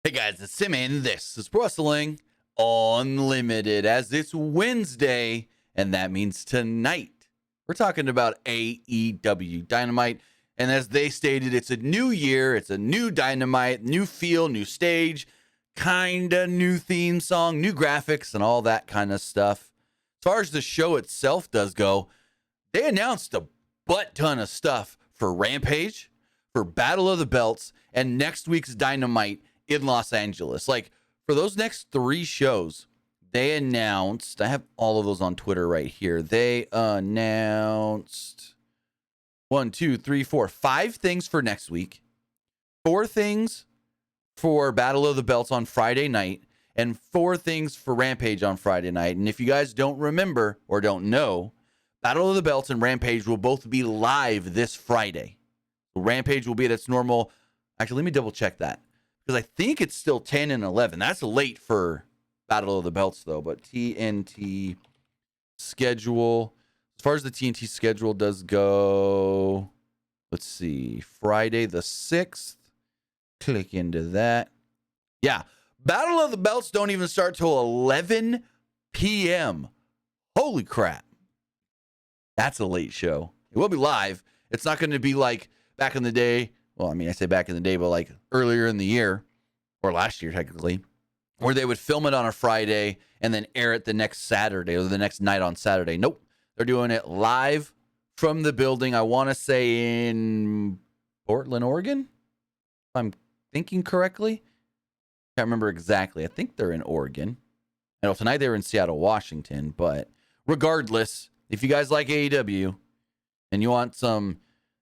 Hey guys, it's Simmy, and this is Wrestling Unlimited. As it's Wednesday, and that means tonight, we're talking about AEW Dynamite. And as they stated, it's a new year, it's a new Dynamite, new feel, new stage, kinda new theme song, new graphics, and all that kind of stuff. As far as the show itself does go, they announced a butt ton of stuff for Rampage, for Battle of the Belts, and next week's Dynamite in Los Angeles. Like, for those next three shows, they announced, I have all of those on Twitter right here. They announced 5 things for next week, 4 things for Battle of the Belts on Friday night, and 4 things for Rampage on Friday night. And if you guys don't remember or don't know, Battle of the Belts and Rampage will both be live this Friday. Rampage will be at its normal. Actually, let me double check that, because I think it's still 10 and 11. That's late for Battle of the Belts, though. But TNT schedule, as far as the TNT schedule does go, let's see, Friday the 6th. Click into that. Yeah, Battle of the Belts don't even start till 11 p.m. Holy crap. That's a late show. It will be live. It's not going to be like back in the day. Well, I mean, I say back in the day, but like earlier in the year, or last year technically, where they would film it on a Friday and then air it the next Saturday or the next night on Saturday. Nope. They're doing it live from the building. I want to say in Portland, Oregon, if I'm thinking correctly. Can't remember exactly. I think they're in Oregon. I know tonight they were in Seattle, Washington, but regardless, if you guys like AEW and you want some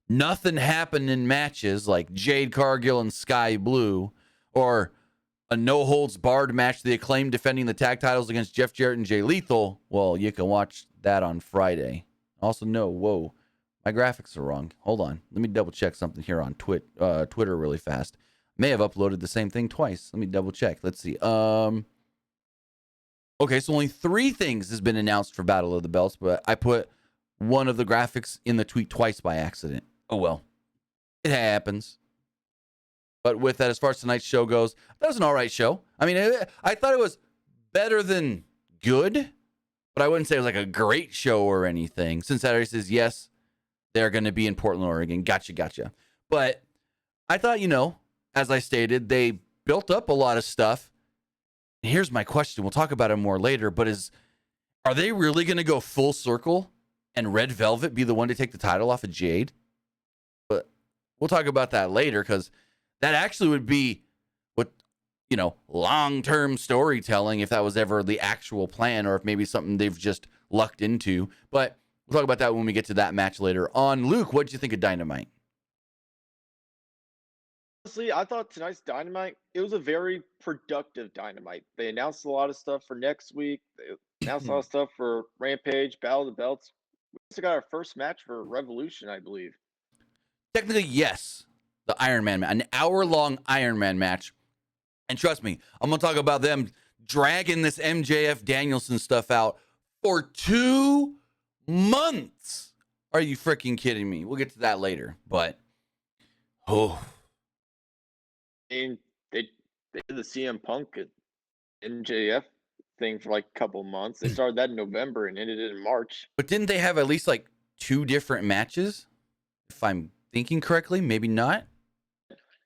nothing happening matches like Jade Cargill and Sky Blue, or a no-holds-barred match, the Acclaim defending the tag titles against Jeff Jarrett and Jay Lethal, well, you can watch that on Friday. Also, whoa, my graphics are wrong. Hold on. Let me double-check something here on Twitter really fast. May have uploaded the same thing twice. Let me double-check. Let's see. Okay, so only 3 things has been announced for Battle of the Belts, but I put one of the graphics in the tweet twice by accident. Oh, well. It happens. But with that, as far as tonight's show goes, that was an all right show. I mean, I thought it was better than good, but I wouldn't say it was like a great show or anything. Cincinnati says, yes, they're going to be in Portland, Oregon. Gotcha. But I thought, as I stated, they built up a lot of stuff. And here's my question. We'll talk about it more later, but are they really going to go full circle and Red Velvet be the one to take the title off of Jade? But we'll talk about that later, because that actually would be what, long-term storytelling, if that was ever the actual plan, or if maybe something they've just lucked into. But we'll talk about that when we get to that match later on. Luke, what did you think of Dynamite? Honestly, I thought tonight's Dynamite, it was a very productive Dynamite. They announced a lot of stuff for next week. They announced a lot of stuff for Rampage, Battle of the Belts. We also got our first match for Revolution, I believe. Technically, yes. The Iron Man, an hour-long Iron Man match. And trust me, I'm going to talk about them dragging this MJF Danielson stuff out for 2 months. Are you freaking kidding me? We'll get to that later. But, And they did the CM Punk and MJF thing for like a couple months. They started that in November and ended it in March. But didn't they have at least like 2 different matches? If I'm thinking correctly, maybe not.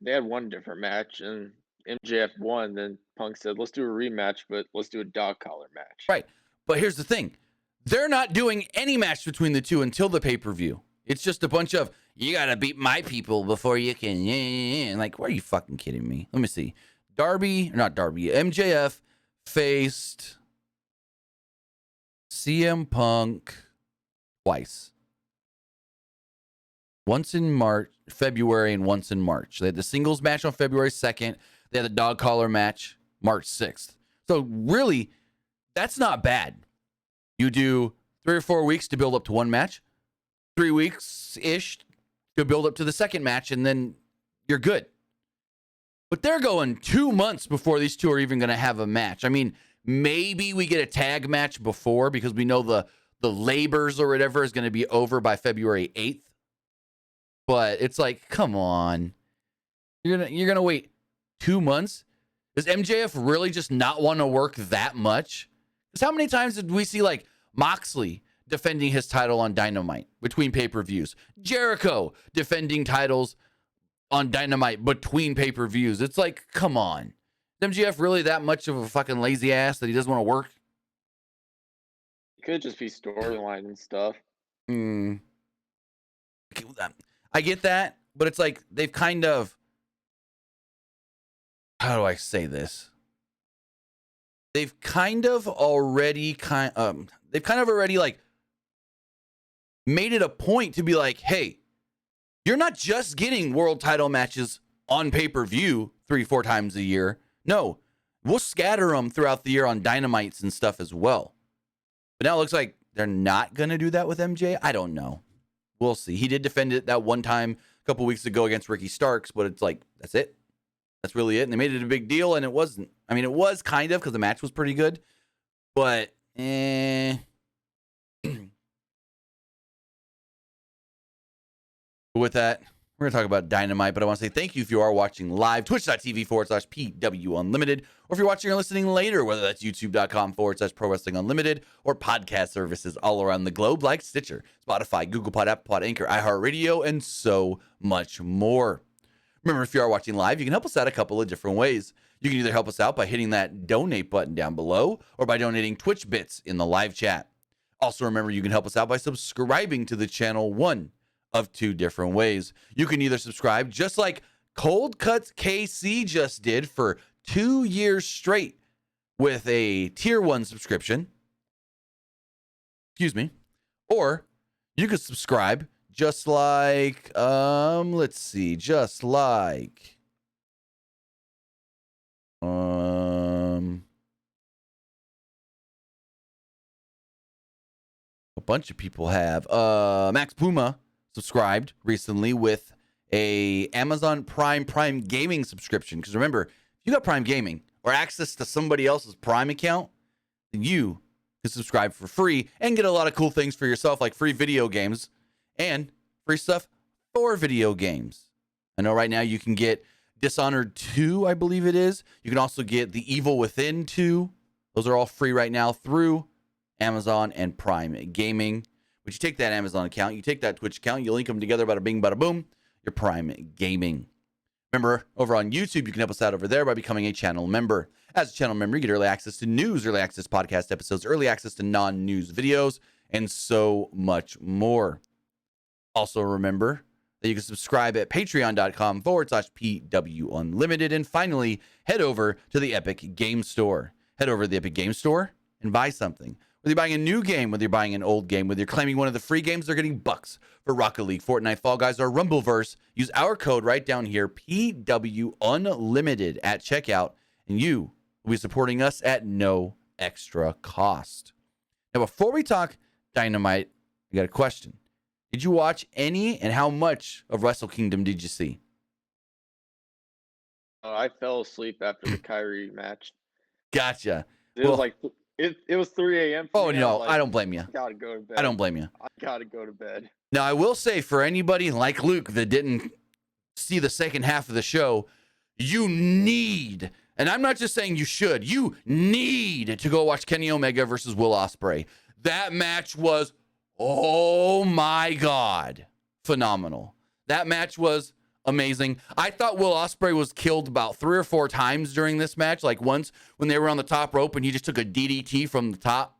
They had one different match, and MJF won. Then Punk said, let's do a rematch, but let's do a dog collar match. Right. But here's the thing. They're not doing any match between the two until the pay-per-view. It's just a bunch of, you got to beat my people before you can. Like, what are you fucking kidding me? Let me see. MJF faced CM Punk twice. Once in February, and once in March. They had the singles match on February 2nd. They had the dog collar match March 6th. So really, that's not bad. You do 3 or 4 weeks to build up to one match, 3 weeks-ish to build up to the second match, and then you're good. But they're going 2 months before these two are even going to have a match. I mean, maybe we get a tag match before, because we know the labors or whatever is going to be over by February 8th. But it's like, come on. You're gonna wait 2 months Does MJF really just not want to work that much? Because how many times did we see like Moxley defending his title on Dynamite between pay-per-views? Jericho defending titles on Dynamite between pay-per-views. It's like, come on. Is MJF really that much of a fucking lazy ass that he doesn't want to work? It could just be storyline and stuff. I get that, but it's like they've kind of, how do I say this? They've kind of already like made it a point to be like, hey, you're not just getting world title matches on pay-per-view 3-4 times a year. No, we'll scatter them throughout the year on Dynamites and stuff as well. But now it looks like they're not going to do that with MJ. I don't know. We'll see. He did defend it that one time a couple weeks ago against Ricky Starks, but it's like, that's it. That's really it. And they made it a big deal, and it wasn't. I mean, it was kind of because the match was pretty good, but with that, we're going to talk about Dynamite, but I want to say thank you if you are watching live, twitch.tv/PW Unlimited, or if you're watching or listening later, whether that's youtube.com/Pro Wrestling Unlimited, or podcast services all around the globe like Stitcher, Spotify, Google Pod, Apple Pod, Anchor, iHeartRadio, and so much more. Remember, if you are watching live, you can help us out a couple of different ways. You can either help us out by hitting that donate button down below, or by donating Twitch bits in the live chat. Also, remember, you can help us out by subscribing to the channel, one of two different ways. You can either subscribe just like Cold Cuts KC just did for 2 years straight with a tier 1 subscription. Excuse me. Or you could subscribe just like let's see, just like a bunch of people have Max Puma subscribed recently with a Amazon Prime Gaming subscription. Because remember, if you got Prime Gaming or access to somebody else's Prime account, then you can subscribe for free and get a lot of cool things for yourself, like free video games and free stuff for video games. I know right now you can get Dishonored 2, I believe it is. You can also get The Evil Within 2. Those are all free right now through Amazon and Prime Gaming. But you take that Amazon account, you take that Twitch account, you link them together, bada bing, bada boom, you're Prime Gaming. Remember, over on YouTube, you can help us out over there by becoming a channel member. As a channel member, you get early access to news, early access podcast episodes, early access to non-news videos, and so much more. Also, remember that you can subscribe at patreon.com/PW Unlimited. And finally, head over to the Epic Game Store. Head over to the Epic Game Store and buy something. Whether you're buying a new game, whether you're buying an old game, whether you're claiming one of the free games, they're getting bucks for Rocket League, Fortnite, Fall Guys, or Rumbleverse. Use our code right down here, PW Unlimited at checkout, and you will be supporting us at no extra cost. Now, before we talk Dynamite, I got a question. Did you watch any, and how much of Wrestle Kingdom did you see? I fell asleep after the Kyrie match. Gotcha. It was like it was 3 a.m. Oh no, I don't blame you. I gotta go to bed. I don't blame you. I gotta go to bed. Now, I will say, for anybody like Luke that didn't see the second half of the show, you need, and I'm not just saying you should, you need to go watch Kenny Omega versus Will Ospreay. That match was, oh my God, phenomenal. That match was amazing. I thought Will Ospreay was killed about 3 or 4 times during this match. Like once when they were on the top rope and he just took a DDT from the top.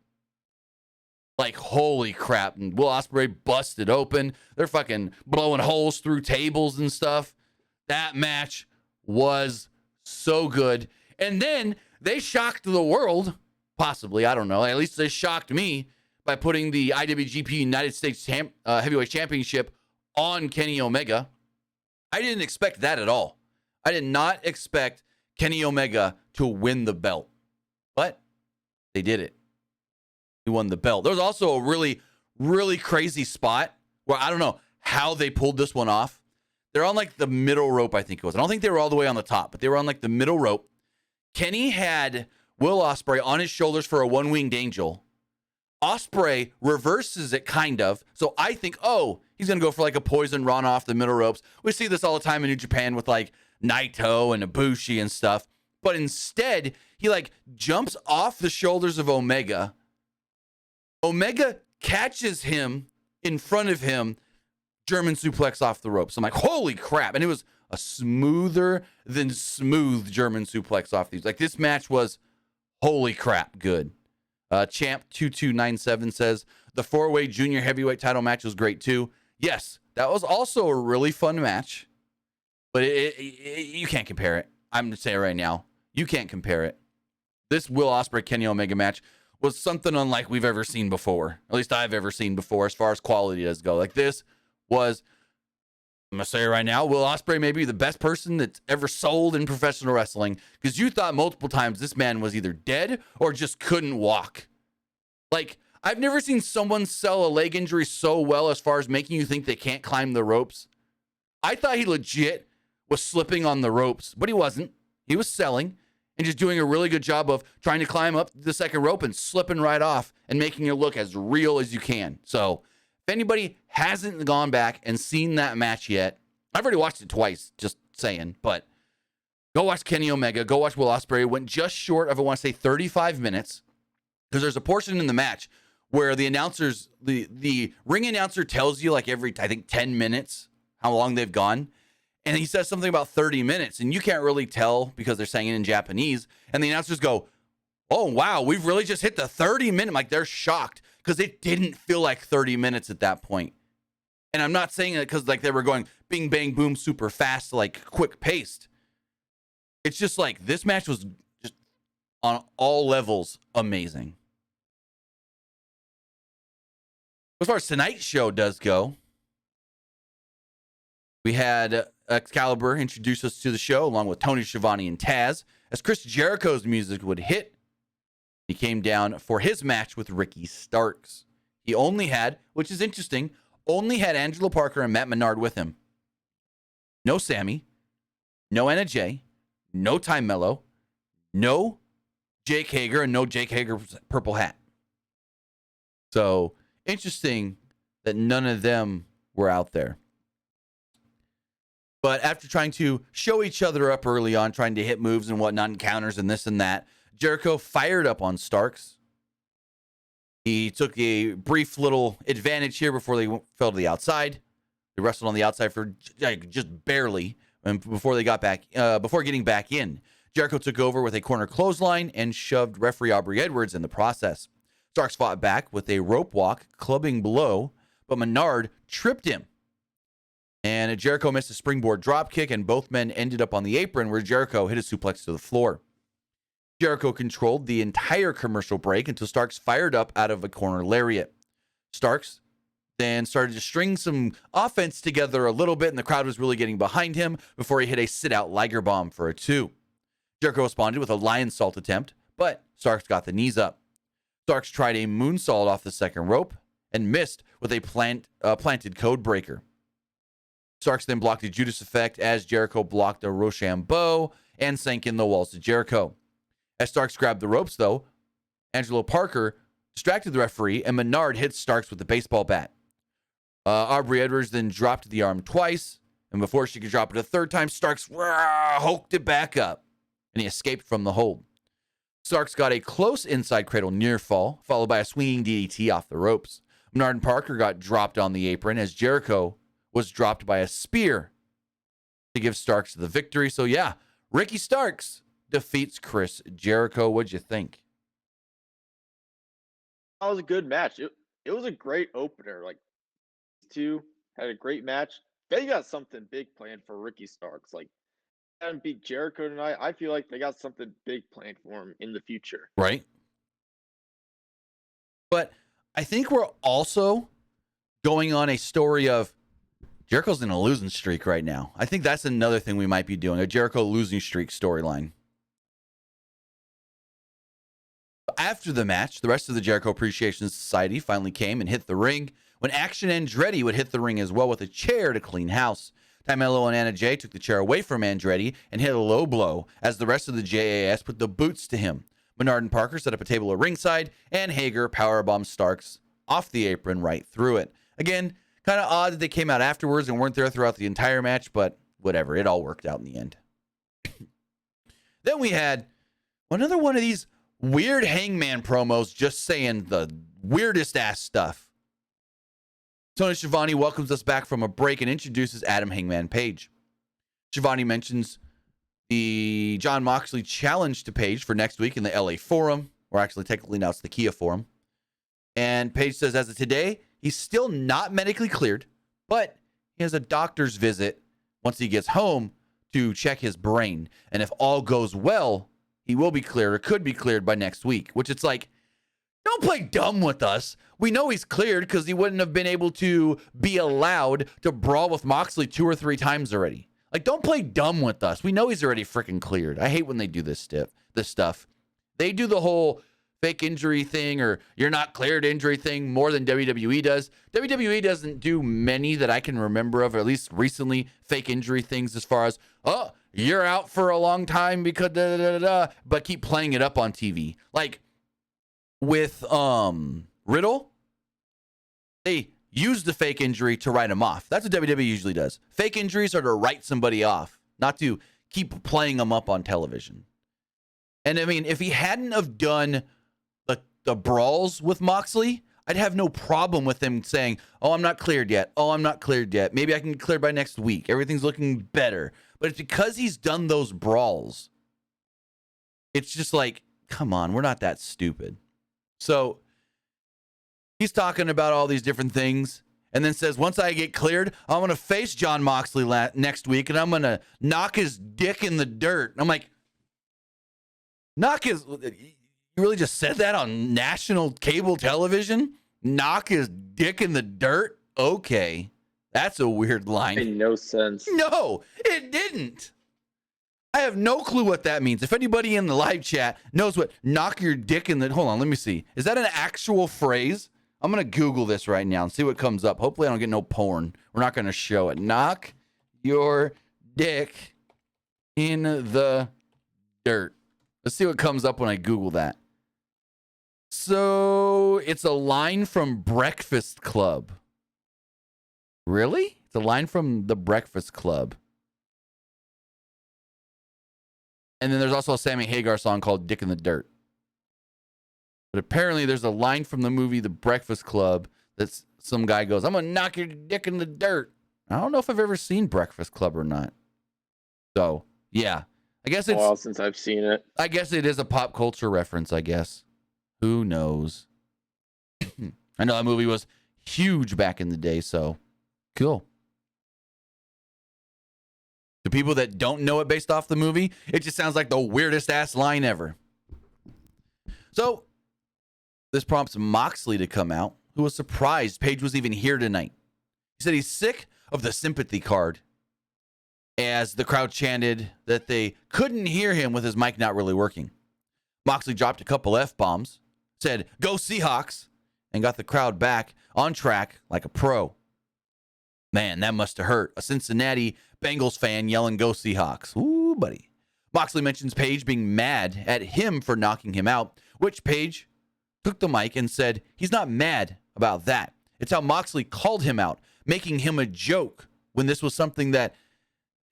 Like, holy crap. And Will Ospreay busted open. They're fucking blowing holes through tables and stuff. That match was so good. And then they shocked the world, possibly, I don't know. At least they shocked me by putting the IWGP United States Heavyweight Championship on Kenny Omega. I didn't expect that at all. I did not expect Kenny Omega to win the belt. But they did it. He won the belt. There was also a really, really crazy spot where I don't know how they pulled this one off. They're on like the middle rope, I think it was. I don't think they were all the way on the top, but they were on like the middle rope. Kenny had Will Ospreay on his shoulders for a one-winged angel. Ospreay reverses it kind of. So I think, oh, he's going to go for like a poison run off the middle ropes. We see this all the time in New Japan with like Naito and Ibushi and stuff. But instead, he like jumps off the shoulders of Omega. Omega catches him in front of him, German suplex off the ropes. I'm like, holy crap. And it was a smoother than smooth German suplex off these. Like, this match was holy crap good. Champ2297 says, the 4-way junior heavyweight title match was great too. Yes, that was also a really fun match. But you can't compare it. I'm going to say it right now. You can't compare it. This Will Ospreay Kenny Omega match was something unlike we've ever seen before. At least I've ever seen before as far as quality does go. Like, this was, I'm going to say it right now, Will Ospreay may be the best person that's ever sold in professional wrestling, because you thought multiple times this man was either dead or just couldn't walk. Like, I've never seen someone sell a leg injury so well as far as making you think they can't climb the ropes. I thought he legit was slipping on the ropes, but he wasn't. He was selling and just doing a really good job of trying to climb up the second rope and slipping right off and making it look as real as you can. So if anybody hasn't gone back and seen that match yet, I've already watched it twice, just saying, but go watch Kenny Omega, go watch Will Ospreay. It went just short of, I want to say, 35 minutes, because there's a portion in the match where the announcers, the ring announcer tells you like every, I think, 10 minutes how long they've gone. And he says something about 30 minutes, and you can't really tell because they're saying it in Japanese. And the announcers go, oh, wow, we've really just hit the 30-minute. Like, they're shocked because it didn't feel like 30 minutes at that point. And I'm not saying it because, like, they were going bing, bang, boom, super fast, like, quick paced. It's just like this match was just on all levels amazing. As far as tonight's show does go, we had Excalibur introduce us to the show along with Tony Schiavone and Taz. As Chris Jericho's music would hit, he came down for his match with Ricky Starks. He only had, which is interesting, only had Angelo Parker and Matt Menard with him. No Sammy, no Anna Jay, no Ty Mello, no Jake Hager, and no Jake Hager's purple hat. So interesting that none of them were out there. But after trying to show each other up early on, trying to hit moves and whatnot, and counters and this and that, Jericho fired up on Starks. He took a brief little advantage here before they fell to the outside. They wrestled on the outside for just barely, and before they got back, before getting back in, Jericho took over with a corner clothesline and shoved referee Aubrey Edwards in the process. Starks fought back with a rope walk, clubbing below, but Menard tripped him. And Jericho missed a springboard dropkick, and both men ended up on the apron where Jericho hit a suplex to the floor. Jericho controlled the entire commercial break until Starks fired up out of a corner lariat. Starks then started to string some offense together a little bit, and the crowd was really getting behind him before he hit a sit-out Liger bomb for a 2. Jericho responded with a lion salt attempt, but Starks got the knees up. Starks tried a moonsault off the second rope and missed with a planted code breaker. Starks then blocked a Judas effect as Jericho blocked a Rochambeau and sank in the walls of Jericho. As Starks grabbed the ropes, though, Angelo Parker distracted the referee, and Menard hit Starks with the baseball bat. Aubrey Edwards then dropped the arm twice, and before she could drop it a third time, Starks hoked it back up, and he escaped from the hold. Starks got a close inside cradle near fall, followed by a swinging DDT off the ropes. Menard and Parker got dropped on the apron as Jericho was dropped by a spear to give Starks the victory. So yeah, Ricky Starks defeats Chris Jericho. What'd you think? That was a good match. It was a great opener. Like, these two had a great match. They got something big planned for Ricky Starks. Like, and beat Jericho tonight. I feel like they got something big planned for him in the future. Right. But I think we're also going on a story of Jericho's in a losing streak right now. I think that's another thing we might be doing, a Jericho losing streak storyline. After the match, the rest of the Jericho Appreciation Society finally came and hit the ring when Action Andretti would hit the ring as well with a chair to clean house. Ty Mello and Anna Jay took the chair away from Andretti and hit a low blow as the rest of the JAS put the boots to him. Menard and Parker set up a table at ringside, and Hager powerbombed Starks off the apron right through it. Again, kind of odd that they came out afterwards and weren't there throughout the entire match, but whatever. It all worked out in the end. Then we had another one of these weird Hangman promos just saying the weirdest ass stuff. Tony Schiavone welcomes us back from a break and introduces Adam Hangman Page. Schiavone mentions the Jon Moxley challenge to Page for next week in the LA Forum, or actually technically now it's the Kia Forum. And Page says as of today, he's still not medically cleared, but he has a doctor's visit once he gets home to check his brain. And if all goes well, he will be cleared or could be cleared by next week, which it's like, don't play dumb with us. We know he's cleared because he wouldn't have been able to be allowed to brawl with Moxley 2 or 3 times already. Like, don't play dumb with us. We know he's already freaking cleared. I hate when they do this stuff. They do the whole fake injury thing or you're not cleared injury thing more than WWE does. WWE doesn't do many that I can remember of, or at least recently, fake injury things as far as, oh, you're out for a long time because but keep playing it up on TV. Like with Riddle, they use the fake injury to write him off. That's what WWE usually does. Fake injuries are to write somebody off, not to keep playing them up on television. And I mean, if he hadn't have done the brawls with Moxley, I'd have no problem with him saying, oh, I'm not cleared yet. Oh, I'm not cleared yet. Maybe I can get cleared by next week. Everything's looking better. But it's because he's done those brawls. It's just like, come on, we're not that stupid. So he's talking about all these different things and then says, once I get cleared, I'm going to face Jon Moxley next week and I'm going to knock his dick in the dirt. And I'm like, you really just said that on national cable television? Knock his dick in the dirt? Okay. That's a weird line. Made no sense. No, it didn't. I have no clue what that means. If anybody in the live chat knows what knock your dick in the... Hold on, let me see. Is that an actual phrase? I'm going to Google this right now and see what comes up. Hopefully I don't get no porn. We're not going to show it. Knock your dick in the dirt. Let's see what comes up when I Google that. So it's a line from Breakfast Club. Really? It's a line from the Breakfast Club. And then there's also a Sammy Hagar song called Dick in the Dirt. But apparently there's a line from the movie The Breakfast Club that some guy goes, I'm going to knock your dick in the dirt. I don't know if I've ever seen Breakfast Club or not. So, yeah. I guess it's... Well, since I've seen it. I guess it is a pop culture reference, I guess. Who knows? I know that movie was huge back in the day, so cool. The people that don't know it based off the movie, it just sounds like the weirdest ass line ever. So, this prompts Moxley to come out, who was surprised Page was even here tonight. He said he's sick of the sympathy card, as the crowd chanted that they couldn't hear him with his mic not really working. Moxley dropped a couple F-bombs, said, go Seahawks, and got the crowd back on track like a pro. Man, that must have hurt. A Cincinnati Bengals fan yelling, go Seahawks. Ooh, buddy. Moxley mentions Page being mad at him for knocking him out, which Page took the mic and said he's not mad about that. It's how Moxley called him out, making him a joke when this was something that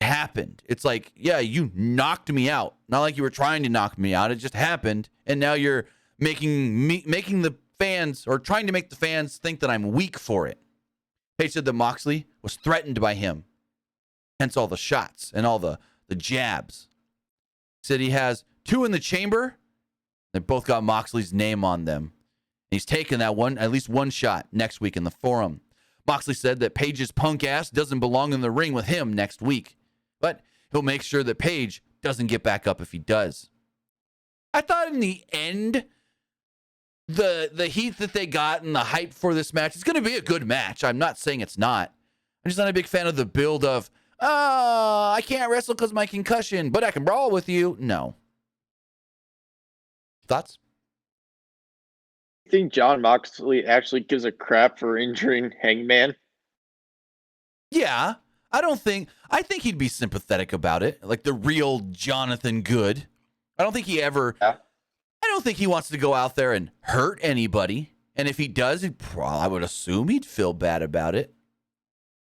happened. It's like, yeah, you knocked me out. Not like you were trying to knock me out. It just happened. And now you're making the fans, or trying to make the fans think that I'm weak for it. Page said that Moxley was threatened by him. Hence all the shots and all the jabs. Said he has 2 in the chamber. They both got Moxley's name on them. And he's taking that one, at least one shot next week in the Forum. Moxley said that Page's punk ass doesn't belong in the ring with him next week. But he'll make sure that Page doesn't get back up if he does. I thought in the end, the heat that they got and the hype for this match is going to be a good match. I'm not saying it's not. I'm just not a big fan of the build of, I can't wrestle because of my concussion, but I can brawl with you. No. Thoughts? I think Jon Moxley actually gives a crap for injuring Hangman. Yeah. I think he'd be sympathetic about it. Like the real Jonathan Good. I don't think he wants to go out there and hurt anybody. And if he does, I would assume he'd feel bad about it.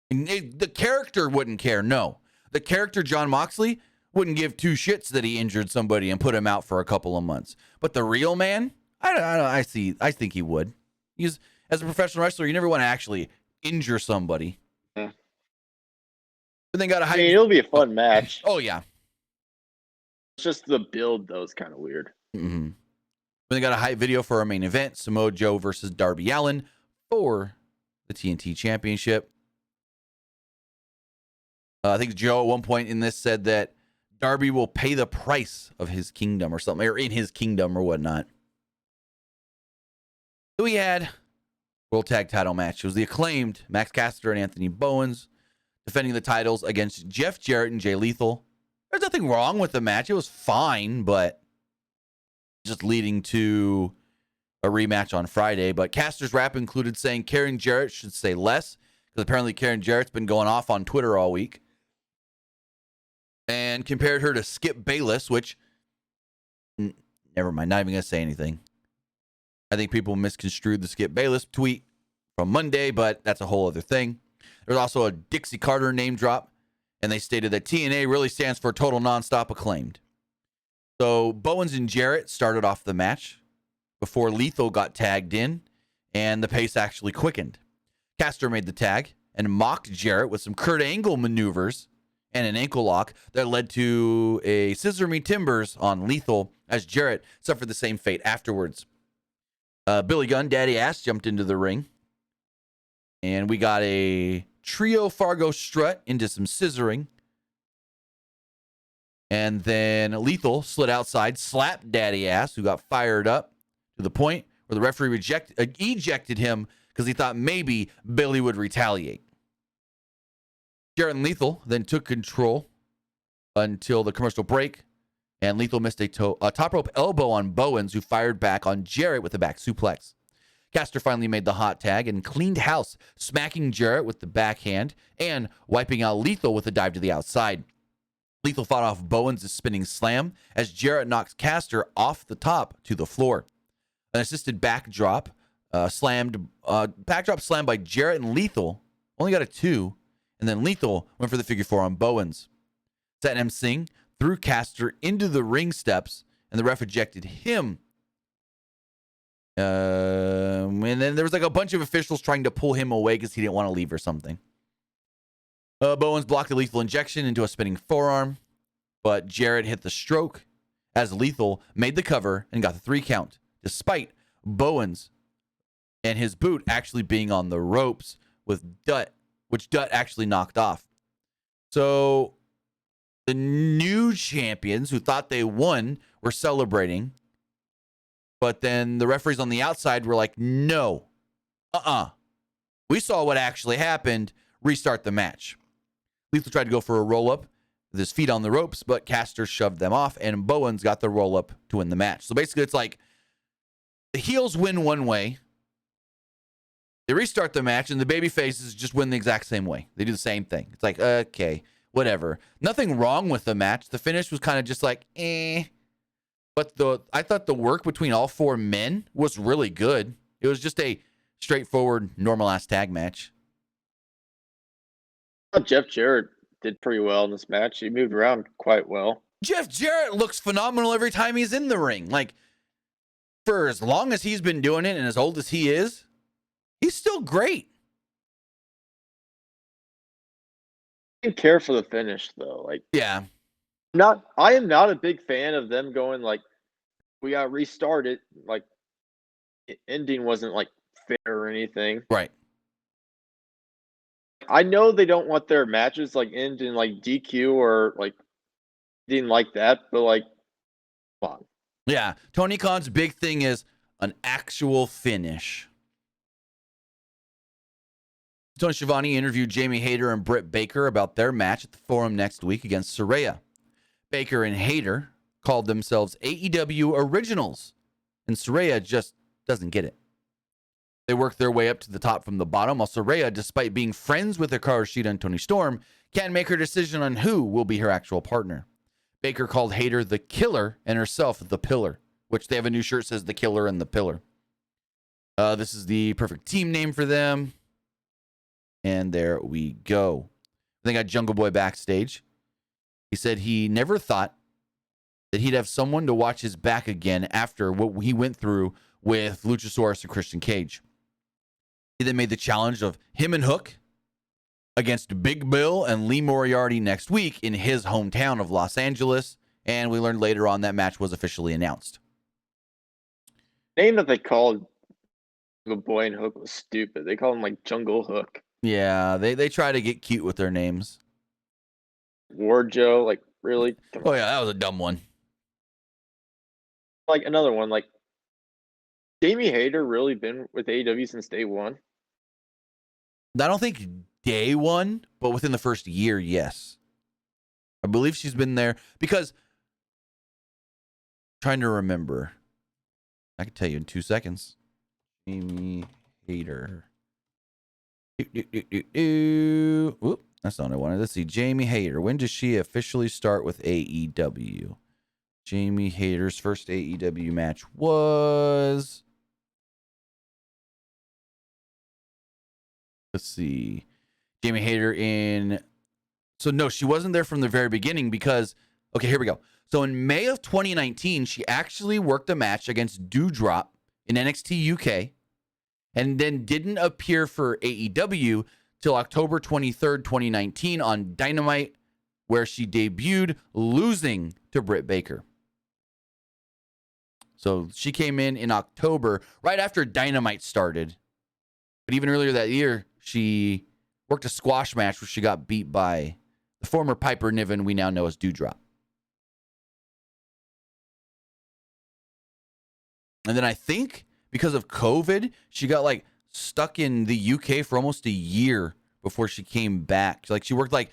The character wouldn't care. No. The character Jon Moxley wouldn't give two shits that he injured somebody and put him out for a couple of months. But the real man, I think he would. He's, as a professional wrestler, you never want to actually injure somebody. Yeah. But they got a I mean, it'll be a fun match. Oh yeah. It's just the build though is kind of weird. Mm-hmm. But they got a hype video for our main event: Samoa Joe versus Darby Allin for the TNT Championship. I think Joe at one point in this said that Darby will pay the price of his kingdom or something, or in his kingdom or whatnot. So we had World Tag Title match. It was the Acclaimed, Max Caster and Anthony Bowens, defending the titles against Jeff Jarrett and Jay Lethal. There's nothing wrong with the match. It was fine, but just leading to a rematch on Friday. But Caster's rap included saying Karen Jarrett should say less, because apparently Karen Jarrett's been going off on Twitter all week. And compared her to Skip Bayless, which, never mind, not even going to say anything. I think people misconstrued the Skip Bayless tweet from Monday, but that's a whole other thing. There's also a Dixie Carter name drop, and they stated that TNA really stands for Total Nonstop Acclaimed. So Bowens and Jarrett started off the match before Lethal got tagged in, and the pace actually quickened. Caster made the tag and mocked Jarrett with some Kurt Angle maneuvers and an ankle lock that led to a Scissor Me Timbers on Lethal, as Jarrett suffered the same fate afterwards. Billy Gunn, Daddy Ass, jumped into the ring, and we got a trio Fargo strut into some scissoring. And then Lethal slid outside, slapped Daddy Ass, who got fired up to the point where the referee ejected him because he thought maybe Billy would retaliate. Jarrett and Lethal then took control until the commercial break, and Lethal missed a top rope elbow on Bowens, who fired back on Jarrett with a back suplex. Caster finally made the hot tag and cleaned house, smacking Jarrett with the backhand and wiping out Lethal with a dive to the outside. Lethal fought off Bowens' spinning slam as Jarrett knocked Caster off the top to the floor. An assisted backdrop slammed by Jarrett and Lethal only got a 2, and then Lethal went for the figure 4 on Bowens. Satnam Singh threw Caster into the ring steps, and the ref ejected him. And then there was like a bunch of officials trying to pull him away because he didn't want to leave or something. Bowens blocked the Lethal injection into a spinning forearm, but Jarrett hit the stroke as Lethal made the cover and got the 3 count, despite Bowens and his boot actually being on the ropes with Dutt, which Dutt actually knocked off. So the new champions who thought they won were celebrating, but then the referees on the outside were like, no, we saw what actually happened. Restart the match. Lethal tried to go for a roll-up with his feet on the ropes, but Caster shoved them off, and Bowens got the roll-up to win the match. So basically, it's like the heels win one way, they restart the match, and the baby faces just win the exact same way. They do the same thing. It's like, okay, whatever. Nothing wrong with the match. The finish was kind of just like, eh. But I thought the work between all 4 men was really good. It was just a straightforward, normal-ass tag match. Jeff Jarrett did pretty well in this match. He moved around quite well. Jeff Jarrett looks phenomenal every time he's in the ring. Like, for as long as he's been doing it and as old as he is, he's still great. I didn't care for the finish, though. Like, yeah. I am not a big fan of them going, like, we got to restart it. Like, the ending wasn't, like, fair or anything. Right. I know they don't want their matches like end in like DQ or like anything like that, but like, come on. Yeah, Tony Khan's big thing is an actual finish. Tony Schiavone interviewed Jamie Hayter and Britt Baker about their match at the Forum next week against Saraya. Baker and Hayter called themselves AEW Originals, and Saraya just doesn't get it. They work their way up to the top from the bottom, while Saraya, despite being friends with Hikaru Shida and Tony Storm, can't make her decision on who will be her actual partner. Baker called Hayter the Killer and herself the Pillar, which they have a new shirt that says the Killer and the Pillar. This is the perfect team name for them. And there we go. They got Jungle Boy backstage. He said he never thought that he'd have someone to watch his back again after what he went through with Luchasaurus and Christian Cage. He then made the challenge of him and Hook against Big Bill and Lee Moriarty next week in his hometown of Los Angeles, and we learned later on that match was officially announced. The name that they called the boy and Hook was stupid. They called him like Jungle Hook. Yeah, they try to get cute with their names. Ward Joe, like really? Come Oh on. yeah, that was a dumb one. Like another one, like Jamie Hayter really been with AEW since day one? I don't think day one, but within the first year, yes. I believe she's been there because trying to remember. I can tell you in 2 seconds. Jamie Hayter. Oop, that's not what I wanted. Let's see. Jamie Hayter. When does she officially start with AEW? Jamie Hayter's first AEW match was... Let's see. Jamie Hayter in... So, no, she wasn't there from the very beginning because... Okay, here we go. So, in May of 2019, she actually worked a match against Doudrop in NXT UK and then didn't appear for AEW till October 23rd, 2019 on Dynamite, where she debuted, losing to Britt Baker. So, she came in October, right after Dynamite started. But even earlier that year, she worked a squash match where she got beat by the former Piper Niven we now know as Doudrop. And then I think because of COVID, she got like stuck in the UK for almost a year before she came back. Like she worked like,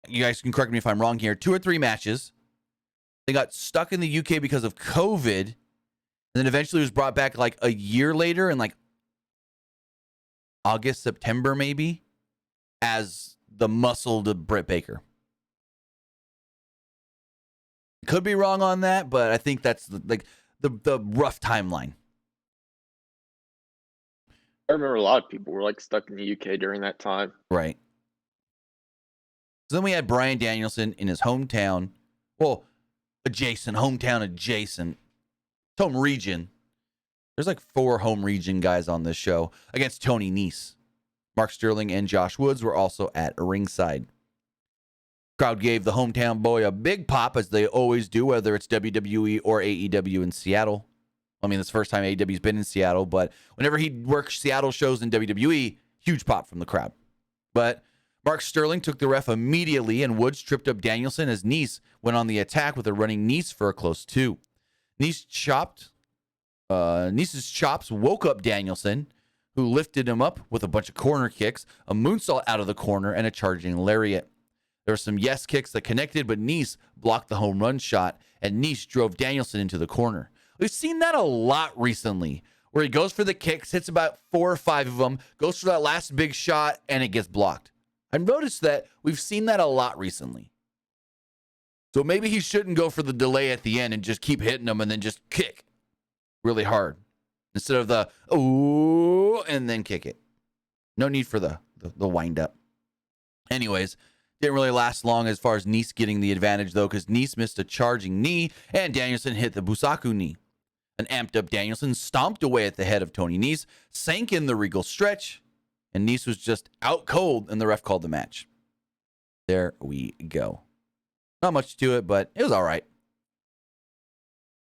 you guys can correct me if I'm wrong here, 2 or 3 matches. They got stuck in the UK because of COVID. And then eventually was brought back like a year later in like August, September maybe, as the muscle to Britt Baker. Could be wrong on that, but I think that's like the rough timeline. I remember a lot of people were like stuck in the UK during that time. Right. So then we had Bryan Danielson in his hometown. Well, hometown adjacent. Home region. There's like 4 home region guys on this show against Tony Nese. Mark Sterling and Josh Woods were also at ringside. Crowd gave the hometown boy a big pop, as they always do, whether it's WWE or AEW in Seattle. I mean, it's the first time AEW's been in Seattle, but whenever he works Seattle shows in WWE, huge pop from the crowd. But Mark Sterling took the ref immediately, and Woods tripped up Danielson as Nese went on the attack with a running Nese for a close 2. Nese's chops woke up Danielson, who lifted him up with a bunch of corner kicks, a moonsault out of the corner, and a charging lariat. There were some yes kicks that connected, but Nese blocked the home run shot, and Nese drove Danielson into the corner. We've seen that a lot recently, where he goes for the kicks, hits about 4 or 5 of them, goes for that last big shot, and it gets blocked. I've noticed that we've seen that a lot recently. So maybe he shouldn't go for the delay at the end and just keep hitting them and then just kick really hard instead of the ooh and then kick it. No need for the wind up. Anyways, didn't really last long as far as Nese getting the advantage though, because Nese missed a charging knee and Danielson hit the Busaku knee. An amped up Danielson stomped away at the head of Tony Nese, sank in the Regal stretch, and Nese was just out cold, and the ref called the match. There we go. Not much to it, but it was all right.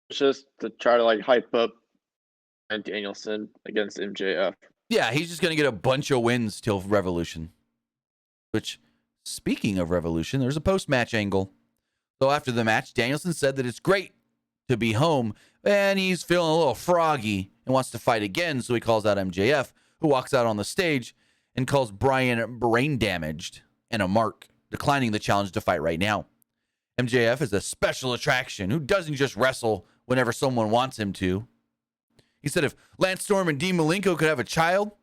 It's just to try to like hype up Bryan Danielson against MJF. Yeah, he's just going to get a bunch of wins till Revolution. Which, speaking of Revolution, there's a post-match angle. So after the match, Danielson said that it's great to be home, and he's feeling a little froggy and wants to fight again, so he calls out MJF, who walks out on the stage and calls Bryan brain damaged and a mark, declining the challenge to fight right now. MJF is a special attraction who doesn't just wrestle whenever someone wants him to. He said if Lance Storm and Dean Malenko could have a child,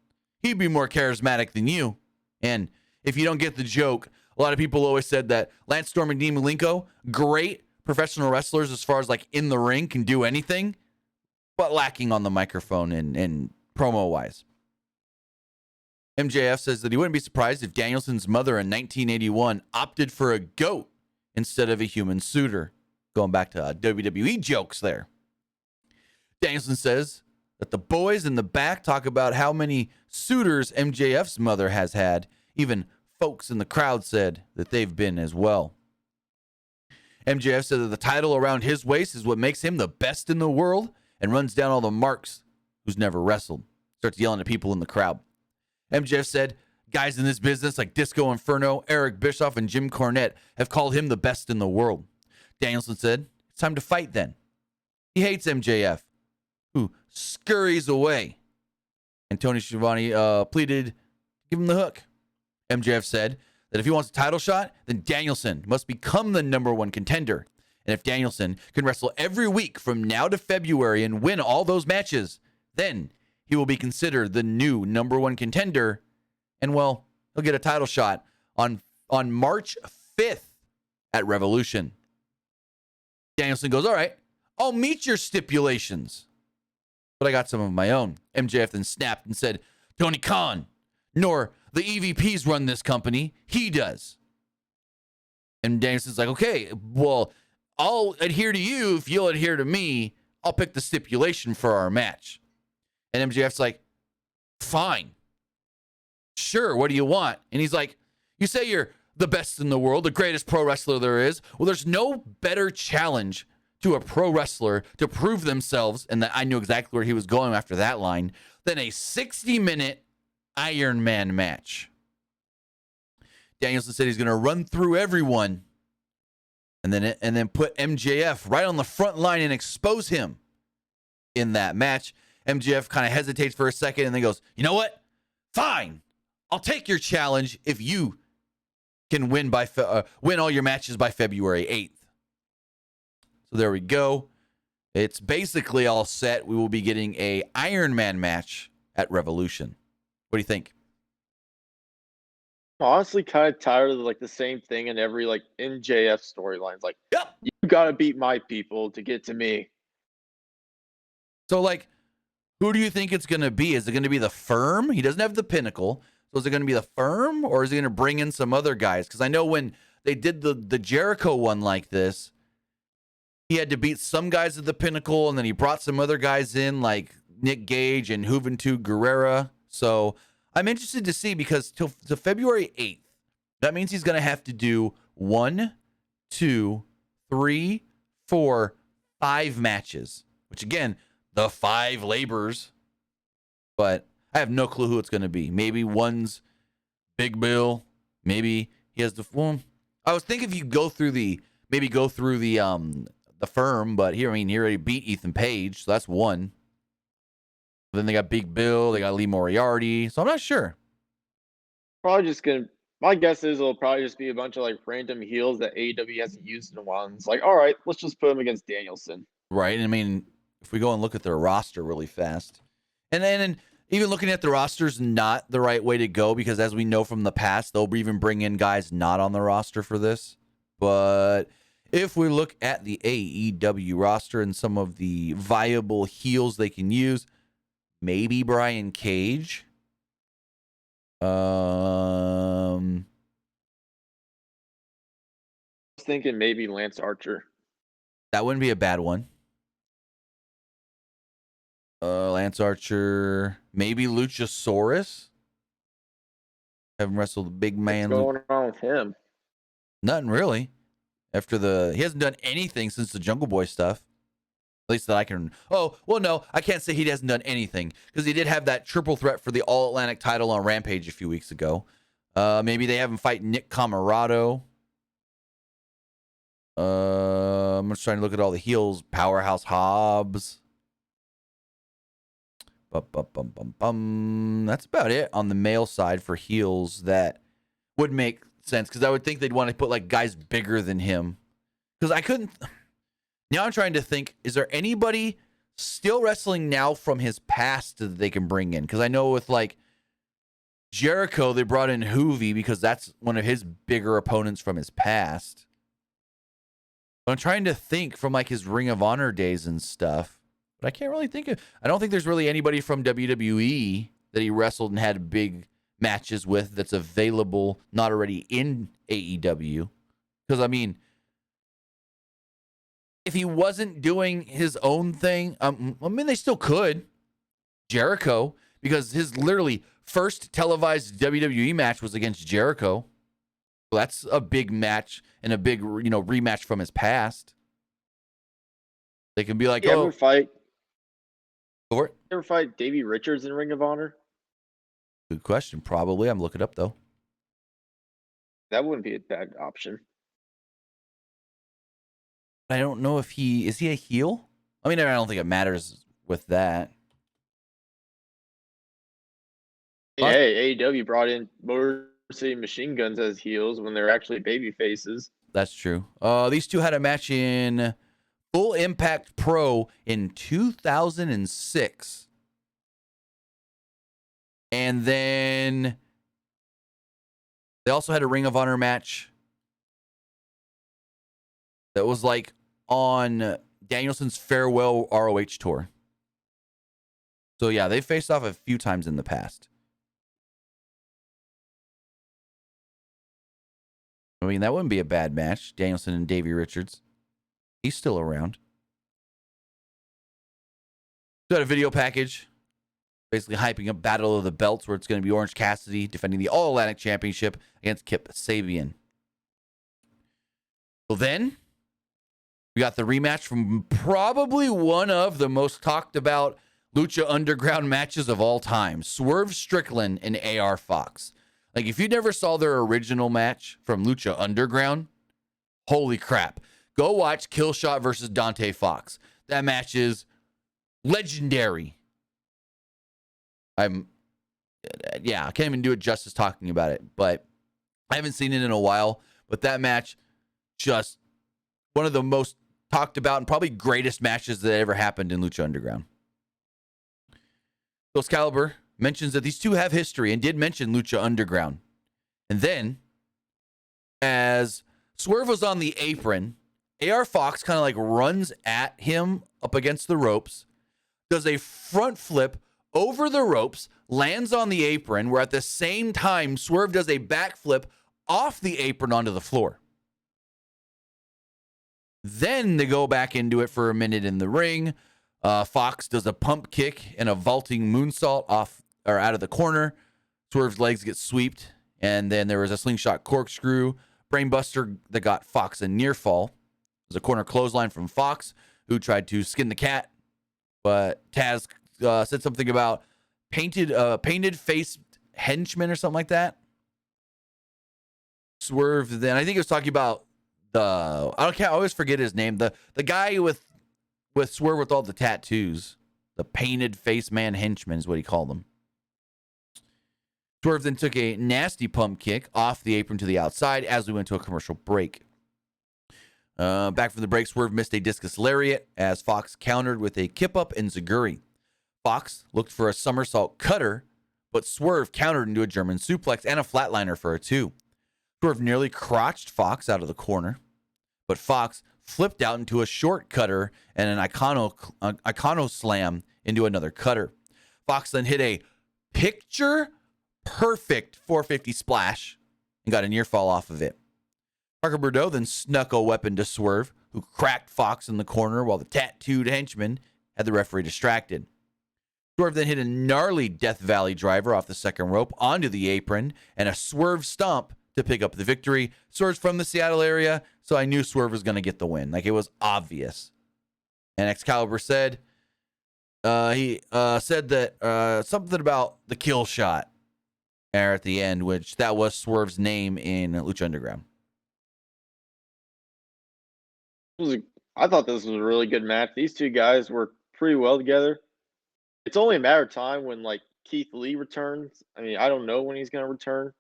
he'd be more charismatic than you. And if you don't get the joke, a lot of people always said that Lance Storm and Dean Malenko, great professional wrestlers as far as like in the ring, can do anything, but lacking on the microphone and promo-wise. MJF says that he wouldn't be surprised if Danielson's mother in 1981 opted for a goat instead of a human suitor. Going back to WWE jokes there. Danielson says that the boys in the back talk about how many suitors MJF's mother has had. Even folks in the crowd said that they've been as well. MJF said that the title around his waist is what makes him the best in the world and runs down all the marks who's never wrestled. Starts yelling at people in the crowd. MJF said, guys in this business like Disco Inferno, Eric Bischoff, and Jim Cornette have called him the best in the world. Danielson said, it's time to fight then. He hates MJF, who scurries away. And Tony Schiavone pleaded, give him the hook. MJF said that if he wants a title shot, then Danielson must become the number one contender. And if Danielson can wrestle every week from now to February and win all those matches, then he will be considered the new number one contender. And, well, he'll get a title shot on March 5th at Revolution. Danielson goes, all right, I'll meet your stipulations, but I got some of my own. MJF then snapped and said, Tony Khan, nor the EVPs run this company. He does. And Danielson's like, okay, well, I'll adhere to you if you'll adhere to me. I'll pick the stipulation for our match. And MJF's like, fine. Sure, what do you want? And he's like, you say you're the best in the world, the greatest pro wrestler there is. Well, there's no better challenge to a pro wrestler to prove themselves, and that I knew exactly where he was going after that line, than a 60-minute Iron Man match. Danielson said he's going to run through everyone and then put MJF right on the front line and expose him in that match. MJF kind of hesitates for a second and then goes, you know what? Fine. I'll take your challenge if you can win all your matches by February 8th. So there we go. It's basically all set. We will be getting a Iron Man match at Revolution. What do you think? Honestly, kind of tired of like the same thing in every like MJF storylines. Like, Yep. You gotta beat my people to get to me. So, like, who do you think it's going to be? Is it going to be the Firm? He doesn't have the Pinnacle. So is it going to be the Firm, or is he going to bring in some other guys? Because I know when they did the Jericho one like this, he had to beat some guys at the Pinnacle, and then he brought some other guys in like Nick Gage and Juventud Guerrera. So I'm interested to see, because till February 8th, that means he's going to have to do 1, 2, 3, 4, 5 matches, which again, the 5 labors. But I have no clue who it's going to be. Maybe one's Big Bill. Maybe he has the form. I was thinking if you go through the Firm, but here, I mean, he already beat Ethan Page, so that's one. Then they got Big Bill, they got Lee Moriarty, so I'm not sure. Probably just gonna. My guess is it'll probably just be a bunch of like random heels that AEW hasn't used in a while. And it's like, all right, let's just put him against Danielson. Right. I mean, if we go and look at their roster really fast, and then even looking at the roster is not the right way to go, because as we know from the past, they'll even bring in guys not on the roster for this. But if we look at the AEW roster and some of the viable heels they can use, maybe Brian Cage. I was thinking maybe Lance Archer. That wouldn't be a bad one. Lance Archer, maybe Luchasaurus. Haven't wrestled the big man. What's going on with him? Nothing really. He hasn't done anything since the Jungle Boy stuff. At least that I can. Oh, well, no, I can't say he hasn't done anything, because he did have that triple threat for the All Atlantic title on Rampage a few weeks ago. Maybe they have him fight Nick Camarado. I'm just trying to look at all the heels. Powerhouse Hobbs. That's about it on the male side for heels that would make sense, because I would think they'd want to put like guys bigger than him. Because I couldn't. Now I'm trying to think, is there anybody still wrestling now from his past that they can bring in? Because I know with like Jericho, they brought in Hoovy because that's one of his bigger opponents from his past. But I'm trying to think from like his Ring of Honor days and stuff. But I can't really think of. I don't think there's really anybody from WWE that he wrestled and had big matches with that's available, not already in AEW. Because I mean, if he wasn't doing his own thing, I mean, they still could. Jericho, because his literally first televised WWE match was against Jericho. Well, that's a big match and a big, rematch from his past. They can be like, You ever fight? Go for it. You ever fight Davey Richards in Ring of Honor? Good question. Probably. I'm looking up though. That wouldn't be a bad option. I don't know if is he a heel? I mean, I don't think it matters with that. Hey, AEW brought in Motor City Machine Guns as heels when they're actually baby faces. That's true. These two had a match in Full Impact Pro in 2006. And then they also had a Ring of Honor match that was like on Danielson's farewell ROH tour. So yeah, they faced off a few times in the past. I mean, that wouldn't be a bad match. Danielson and Davey Richards. He's still around. Got a video package basically hyping up Battle of the Belts, where it's going to be Orange Cassidy defending the All-Atlantic Championship against Kip Sabian. So then, we got the rematch from probably one of the most talked about Lucha Underground matches of all time. Swerve Strickland and AR Fox. Like, if you never saw their original match from Lucha Underground, holy crap. Go watch Killshot versus Dante Fox. That match is legendary. I can't even do it justice talking about it, but I haven't seen it in a while. But that match, just one of the most talked about and probably greatest matches that ever happened in Lucha Underground. Excalibur mentions that these two have history and did mention Lucha Underground. And then, as Swerve was on the apron, AR Fox kind of like runs at him up against the ropes, does a front flip over the ropes, lands on the apron, where at the same time, Swerve does a backflip off the apron onto the floor. Then they go back into it for a minute in the ring. Fox does a pump kick and a vaulting moonsault out of the corner. Swerve's legs get swept, and then there was a slingshot corkscrew brainbuster that got Fox a near fall. There's a corner clothesline from Fox, who tried to skin the cat, but Taz said something about painted face henchman or something like that. Swerve then, I think he was talking about I always forget his name. The guy with Swerve with all the tattoos. The painted face man henchman is what he called them. Swerve then took a nasty pump kick off the apron to the outside as we went to a commercial break. Back from the break, Swerve missed a discus lariat as Fox countered with a kip up and Zaguri. Fox looked for a somersault cutter, but Swerve countered into a German suplex and a flatliner for a 2. Swerve nearly crotched Fox out of the corner, but Fox flipped out into a short cutter and an icono slam into another cutter. Fox then hit a picture perfect 450 splash and got a near fall off of it. Parker Bordeaux then snuck a weapon to Swerve, who cracked Fox in the corner while the tattooed henchman had the referee distracted. Swerve then hit a gnarly Death Valley driver off the second rope onto the apron and a Swerve stomp to pick up the victory. Swerve's from the Seattle area, so I knew Swerve was going to get the win. Like, it was obvious. And Excalibur said, he said that something about the kill shot there at the end, which that was Swerve's name in Lucha Underground. I thought this was a really good match. These two guys work pretty well together. It's only a matter of time when, like, Keith Lee returns. I mean, I don't know when he's going to return,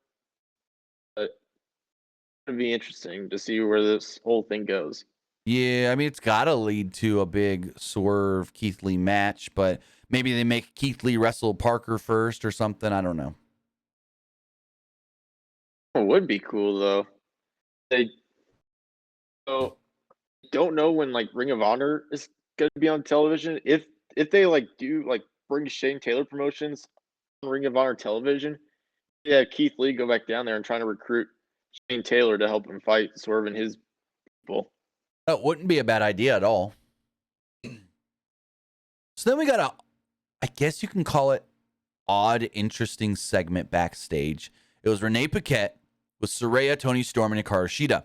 but it'd be interesting to see where this whole thing goes. Yeah, I mean, it's got to lead to a big Swerve Keith Lee match, but maybe they make Keith Lee wrestle Parker first or something. I don't know. It would be cool, though. They don't know when, like, Ring of Honor is going to be on television. If they, like, do, like, bring Shane Taylor promotions on Ring of Honor television, yeah, Keith Lee go back down there and trying to recruit Shane Taylor to help him fight Swerve and his people. That wouldn't be a bad idea at all. So then we got I guess you can call it odd, interesting segment backstage. It was Renee Paquette with Saraya, Toni Storm, and Hikaru Shida.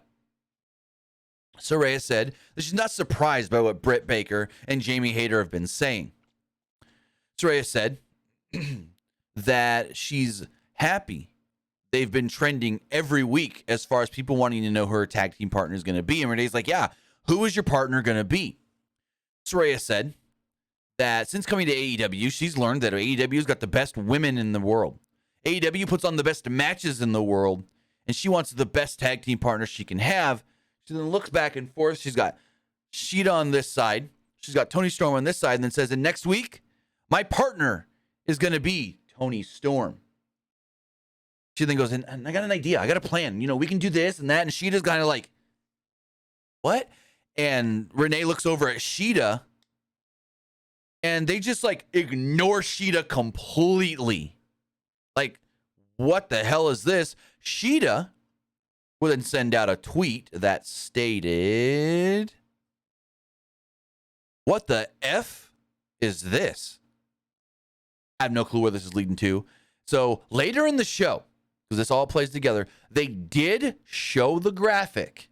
Saraya said that she's not surprised by what Britt Baker and Jamie Hayter have been saying. Saraya said that she's happy. They've been trending every week as far as people wanting to know who her tag team partner is going to be. And Renee's like, yeah, who is your partner going to be? Saraya said that since coming to AEW, she's learned that AEW's got the best women in the world. AEW puts on the best matches in the world, and she wants the best tag team partner she can have. She then looks back and forth. She's got Shida on this side. She's got Toni Storm on this side, and then says, and next week, my partner is going to be Toni Storm. She then goes, and I got an idea. I got a plan. You know, we can do this and that. And Shida's kind of like, what? And Renee looks over at Shida, and they just like ignore Shida completely. Like, what the hell is this? Shida will then send out a tweet that stated, what the F is this? I have no clue where this is leading to. So later in the show, because this all plays together, they did show the graphic.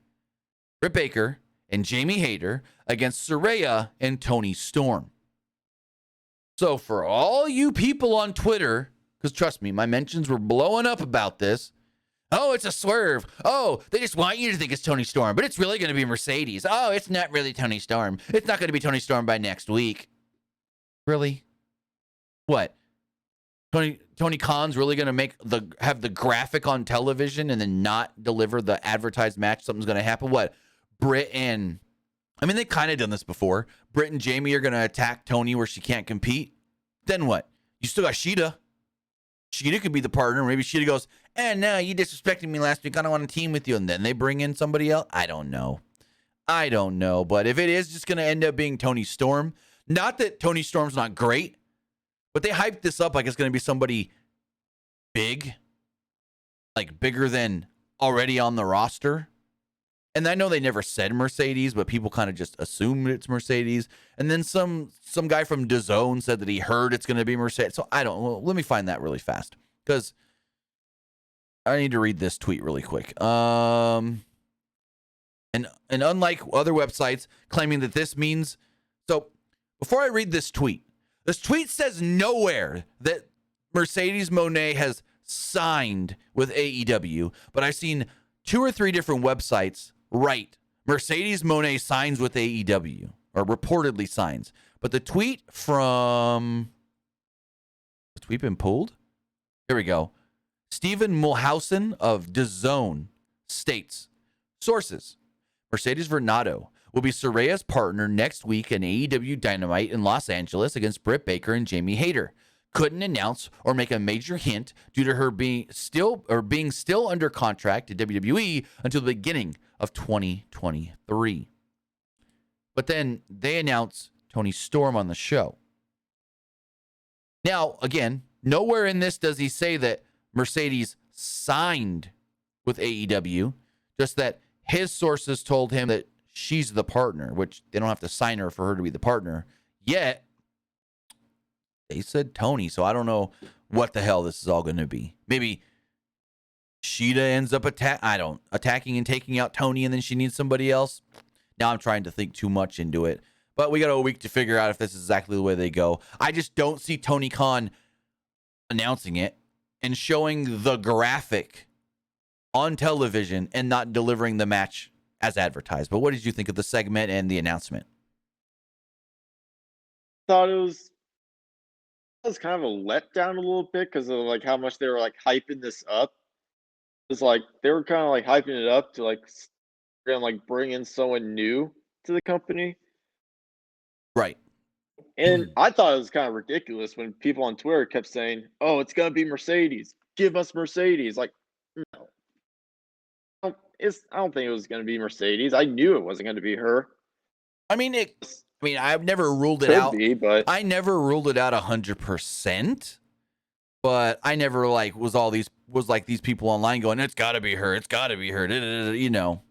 Britt Baker and Jamie Hayter against Saraya and Toni Storm. So for all you people on Twitter, because trust me, my mentions were blowing up about this. Oh, it's a swerve. Oh, they just want you to think it's Toni Storm, but it's really going to be Mercedes. Oh, it's not really Toni Storm. It's not going to be Toni Storm by next week. Really? What? Tony Khan's really going to have the graphic on television and then not deliver the advertised match? Something's going to happen? What? Britt and... I mean, they've kind of done this before. Britt and Jamie are going to attack Toni where she can't compete. Then what? You still got Shida. Shida could be the partner. Maybe Shida goes, no, you disrespected me last week. I don't want to team with you. And then they bring in somebody else. I don't know. But if it is just going to end up being Toni Storm, not that Toni Storm's not great, but they hyped this up like it's going to be somebody big, like bigger than already on the roster. And I know they never said Mercedes, but people kind of just assumed it's Mercedes. And then some guy from DAZN said that he heard it's going to be Mercedes. So let me find that really fast because I need to read this tweet really quick. And unlike other websites claiming that this means, so before I read this tweet says nowhere that Mercedes Moné has signed with AEW, but I've seen 2 or 3 different websites write Mercedes Moné signs with AEW or reportedly signs. But the tweet been pulled? Here we go. Stephen Mulhausen of DAZN states, sources, Mercedes Varnado will be Saraya's partner next week in AEW Dynamite in Los Angeles against Britt Baker and Jamie Hayter. Couldn't announce or make a major hint due to her being still under contract to WWE until the beginning of 2023. But then they announced Toni Storm on the show. Now, again, nowhere in this does he say that Mercedes signed with AEW, just that his sources told him that she's the partner, which they don't have to sign her for her to be the partner. Yet, they said Toni, so I don't know what the hell this is all going to be. Maybe Shida ends up attacking and taking out Toni, and then she needs somebody else. Now I'm trying to think too much into it. But we got a week to figure out if this is exactly the way they go. I just don't see Tony Khan announcing it and showing the graphic on television and not delivering the match as advertised. But what did you think of the segment and the announcement? Thought it was kind of a letdown a little bit because of like how much they were like hyping this up. It's like they were kind of like hyping it up to like gonna like bring in someone new to the company. Right. And I thought it was kind of ridiculous when people on Twitter kept saying, "Oh, it's gonna be Mercedes. Give us Mercedes." Like, no, I don't think it was gonna be Mercedes. I knew it wasn't gonna be her. I mean, I've never ruled it Could out. be, but I never ruled it out 100%. But I never was like these people online going, "It's got to be her. It's got to be her." You know.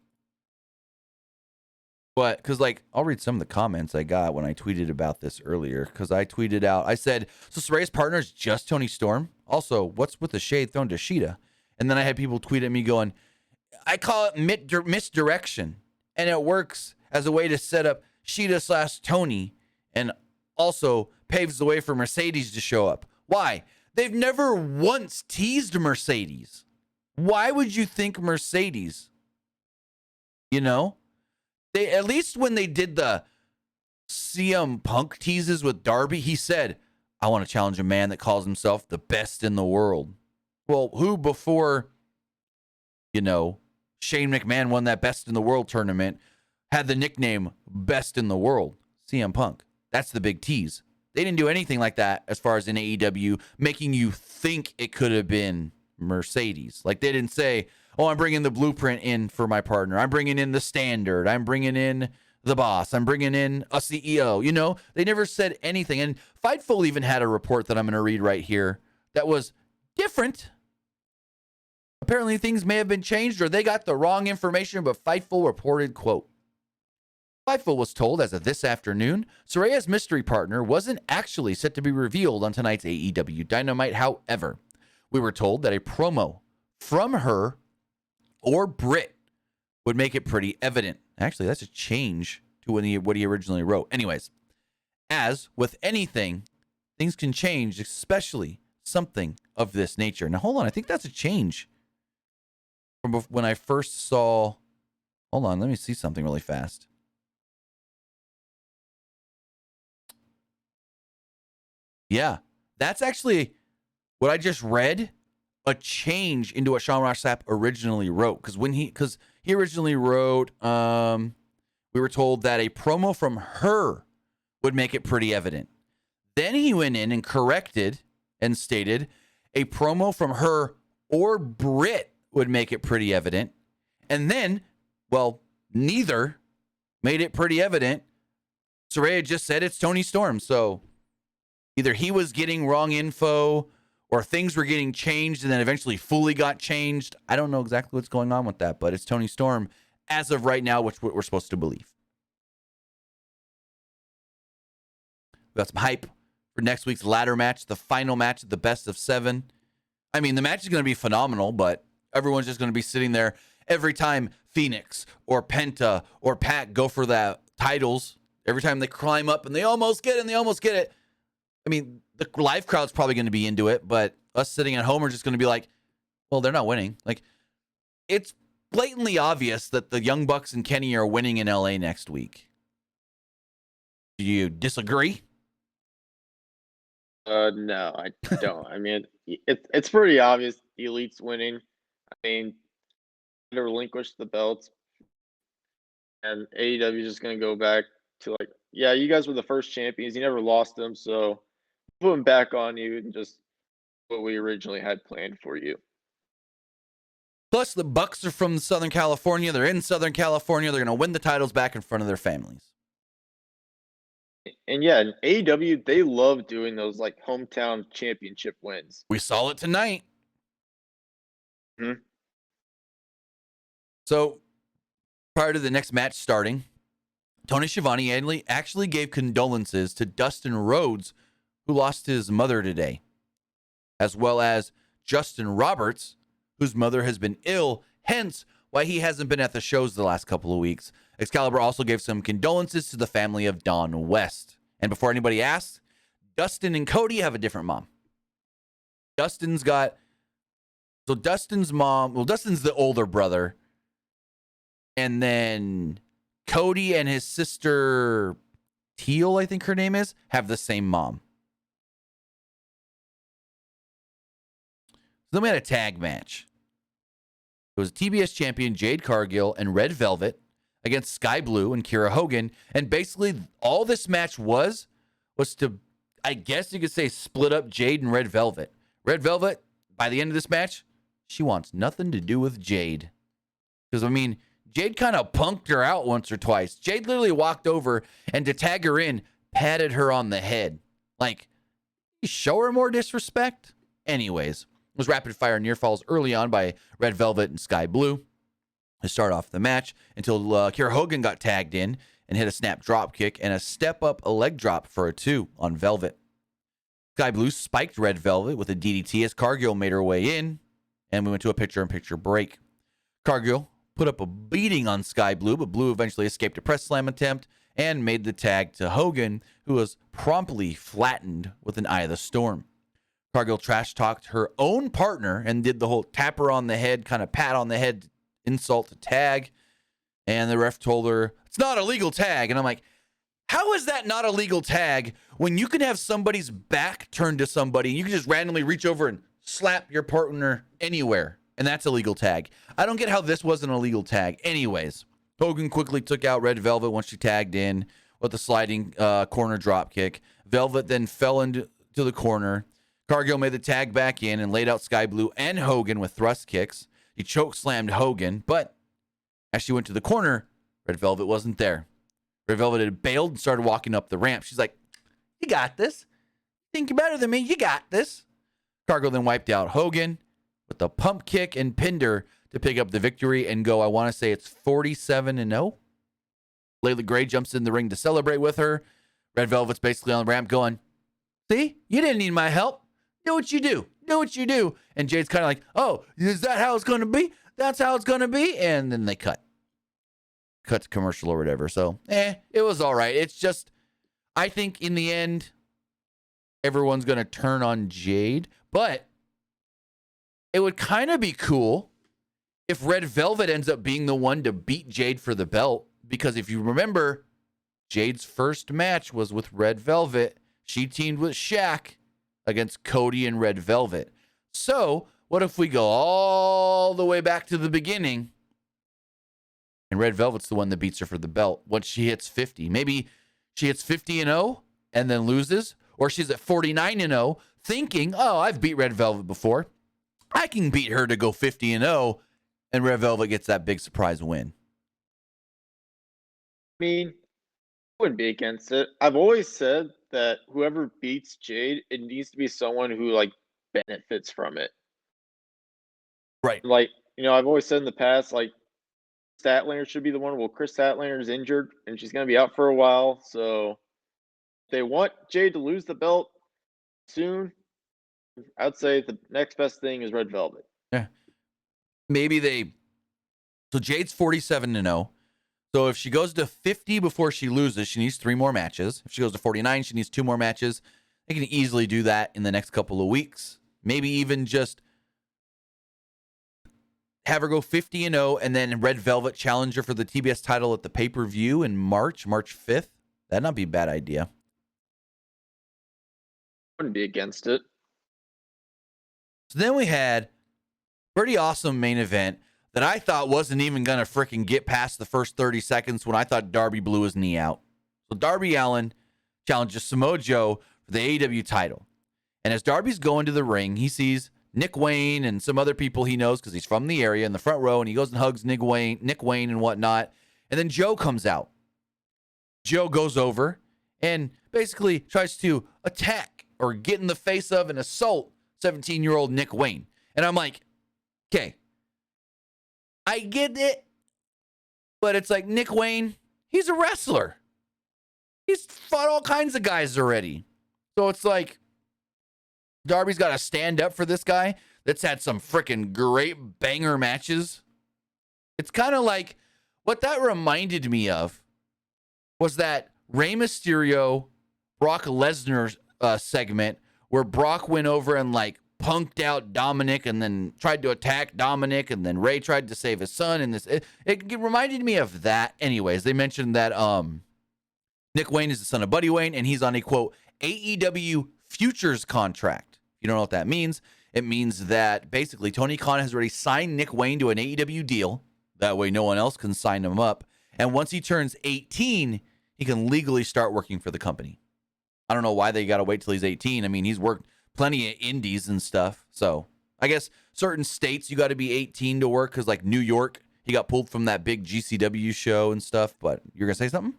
But because, like, I'll read some of the comments I got when I tweeted about this earlier. Because I tweeted out, I said, so Saraya's partner is just Tony Storm? Also, what's with the shade thrown to Sheeta? And then I had people tweet at me going, I call it misdirection. And it works as a way to set up Sheeta/Tony and also paves the way for Mercedes to show up. Why? They've never once teased Mercedes. Why would you think Mercedes? You know? They, at least when they did the CM Punk teases with Darby, he said, I want to challenge a man that calls himself the best in the world. Well, who before, Shane McMahon won that best in the world tournament had the nickname best in the world? CM Punk. That's the big tease. They didn't do anything like that as far as in AEW, making you think it could have been Mercedes. Like, they didn't say, oh, I'm bringing the blueprint in for my partner. I'm bringing in the standard. I'm bringing in the boss. I'm bringing in a CEO. They never said anything. And Fightful even had a report that I'm going to read right here that was different. Apparently things may have been changed or they got the wrong information, but Fightful reported, quote, Fightful was told as of this afternoon, Saraya's mystery partner wasn't actually set to be revealed on tonight's AEW Dynamite. However, we were told that a promo from her or Britt would make it pretty evident. Actually, that's a change to what he originally wrote. Anyways, as with anything, things can change, especially something of this nature. Now, hold on. I think that's a change from when I first saw. Hold on. Let me see something really fast. Yeah, that's actually what I just read. A change into what Sean Ross Sapp originally wrote. Because he originally wrote, we were told that a promo from her would make it pretty evident. Then he went in and corrected and stated a promo from her or Britt would make it pretty evident. And then, well, neither made it pretty evident. Saraya just said it's Tony Storm. So either he was getting wrong info or things were getting changed and then eventually fully got changed. I don't know exactly what's going on with that, but it's Tony Storm as of right now, which we're supposed to believe. We got some hype for next week's ladder match, the final match of the best of 7. I mean, the match is going to be phenomenal, but everyone's just going to be sitting there every time Phoenix or Penta or Pac go for the titles. Every time they climb up and they almost get it, I mean, the live crowd's probably going to be into it, but us sitting at home are just going to be like, well, they're not winning. Like, it's blatantly obvious that the Young Bucks and Kenny are winning in LA next week. Do you disagree? No, I don't. I mean, it's pretty obvious the Elite's winning. I mean, they relinquish the belts, and AEW is just going to go back to like, yeah, you guys were the first champions. You never lost them, so put them back on you and just what we originally had planned for you. Plus, the Bucks are from Southern California. They're in Southern California. They're going to win the titles back in front of their families. And yeah, in AEW, they love doing those like hometown championship wins. We saw it tonight. Mm-hmm. So, prior to the next match starting, Tony Schiavone actually gave condolences to Dustin Rhodes, who lost his mother today, as well as Justin Roberts, whose mother has been ill, hence why he hasn't been at the shows the last couple of weeks. Excalibur also gave some condolences to the family of Don West. And before anybody asks, Dustin and Cody have a different mom. Dustin's mom, Dustin's the older brother. And then Cody and his sister, Teal, I think her name is, have the same mom. Then we had a tag match. It was TBS champion Jade Cargill and Red Velvet against Sky Blue and Kiera Hogan. And basically all this match was to, I guess you could say, split up Jade and Red Velvet. Red Velvet, by the end of this match, she wants nothing to do with Jade. Because, I mean, Jade kind of punked her out once or twice. Jade literally walked over and to tag her in, patted her on the head. Like, you show her more disrespect? Anyways, it was rapid fire near falls early on by Red Velvet and Sky Blue. to start off the match until Kiera Hogan got tagged in and hit a snap drop kick and a step-up leg drop for a 2 on Velvet. Sky Blue spiked Red Velvet with a DDT as Cargill made her way in, and we went to a picture-in-picture break. Cargill put up a beating on Sky Blue, but Blue eventually escaped a press slam attempt and made the tag to Hogan, who was promptly flattened with an Eye of the Storm. Cargill trash-talked her own partner and did the whole tap her on the head, kind of pat on the head, insult to tag, and the ref told her, it's not a legal tag. And I'm like, how is that not a legal tag when you can have somebody's back turned to somebody and you can just randomly reach over and slap your partner anywhere, and that's a legal tag? I don't get how this wasn't a legal tag. Anyways, Hogan quickly took out Red Velvet once she tagged in with a sliding corner drop kick. Velvet then fell into the corner. Cargill made the tag back in and laid out Sky Blue and Hogan with thrust kicks. He choke slammed Hogan, but as she went to the corner, Red Velvet wasn't there. Red Velvet had bailed and started walking up the ramp. She's like, you got this. Think you're better than me. You got this. Cargill then wiped out Hogan with a pump kick and pinned her to pick up the victory and go, I want to say it's 47-0. Layla Gray jumps in the ring to celebrate with her. Red Velvet's basically on the ramp going, see, you didn't need my help. Do what you do. Do what you do. And Jade's kind of like, oh, is that how it's going to be? That's how it's going to be. And then they cut to commercial or whatever. So, it was all right. It's just, I think in the end, everyone's going to turn on Jade. But it would kind of be cool if Red Velvet ends up being the one to beat Jade for the belt. Because if you remember, Jade's first match was with Red Velvet. She teamed with Shaq against Cody and Red Velvet. So, what if we go all the way back to the beginning and Red Velvet's the one that beats her for the belt once she hits 50? Maybe she hits 50-0 and then loses, or she's at 49-0 thinking, oh, I've beat Red Velvet before. I can beat her to go 50-0, and Red Velvet gets that big surprise win. I mean, I wouldn't be against it. I've always said that whoever beats Jade, it needs to be someone who like benefits from it. Right. Like, I've always said in the past, like, Statlander should be the one. Well, Chris Statlander is injured and she's going to be out for a while. So if they want Jade to lose the belt soon, I'd say the next best thing is Red Velvet. Yeah. So Jade's 47-0. So if she goes to 50 before she loses, she needs 3 more matches. If she goes to 49, she needs 2 more matches. They can easily do that in the next couple of weeks. Maybe even just have her go 50-0 and then Red Velvet challenge her for the TBS title at the pay-per-view in March 5th. That'd not be a bad idea. Wouldn't be against it. So then we had a pretty awesome main event that I thought wasn't even going to freaking get past the first 30 seconds when I thought Darby blew his knee out. So Darby Allin challenges Samoa Joe for the AEW title. And as Darby's going to the ring, he sees Nick Wayne and some other people he knows because he's from the area in the front row, and he goes and hugs Nick Wayne and whatnot. And then Joe comes out. Joe goes over and basically tries to attack or get in the face of and assault 17-year-old Nick Wayne. And I'm like, okay, I get it, but it's like Nick Wayne, he's a wrestler. He's fought all kinds of guys already. So it's like Darby's got to stand up for this guy that's had some freaking great banger matches. It's kind of like what that reminded me of was that Rey Mysterio, Brock Lesnar segment where Brock went over and like punked out Dominic and then tried to attack Dominic, and then Ray tried to save his son. And it reminded me of that. Anyways, they mentioned that Nick Wayne is the son of Buddy Wayne, and he's on a quote AEW futures contract. You don't know what that means? It means that basically Tony Khan has already signed Nick Wayne to an AEW deal. That way, no one else can sign him up. And once he turns 18, he can legally start working for the company. I don't know why they got to wait till he's 18. I mean, he's worked plenty of indies and stuff. So I guess certain states you got to be 18 to work, because like New York, he got pulled from that big GCW show and stuff. But you're going to say something?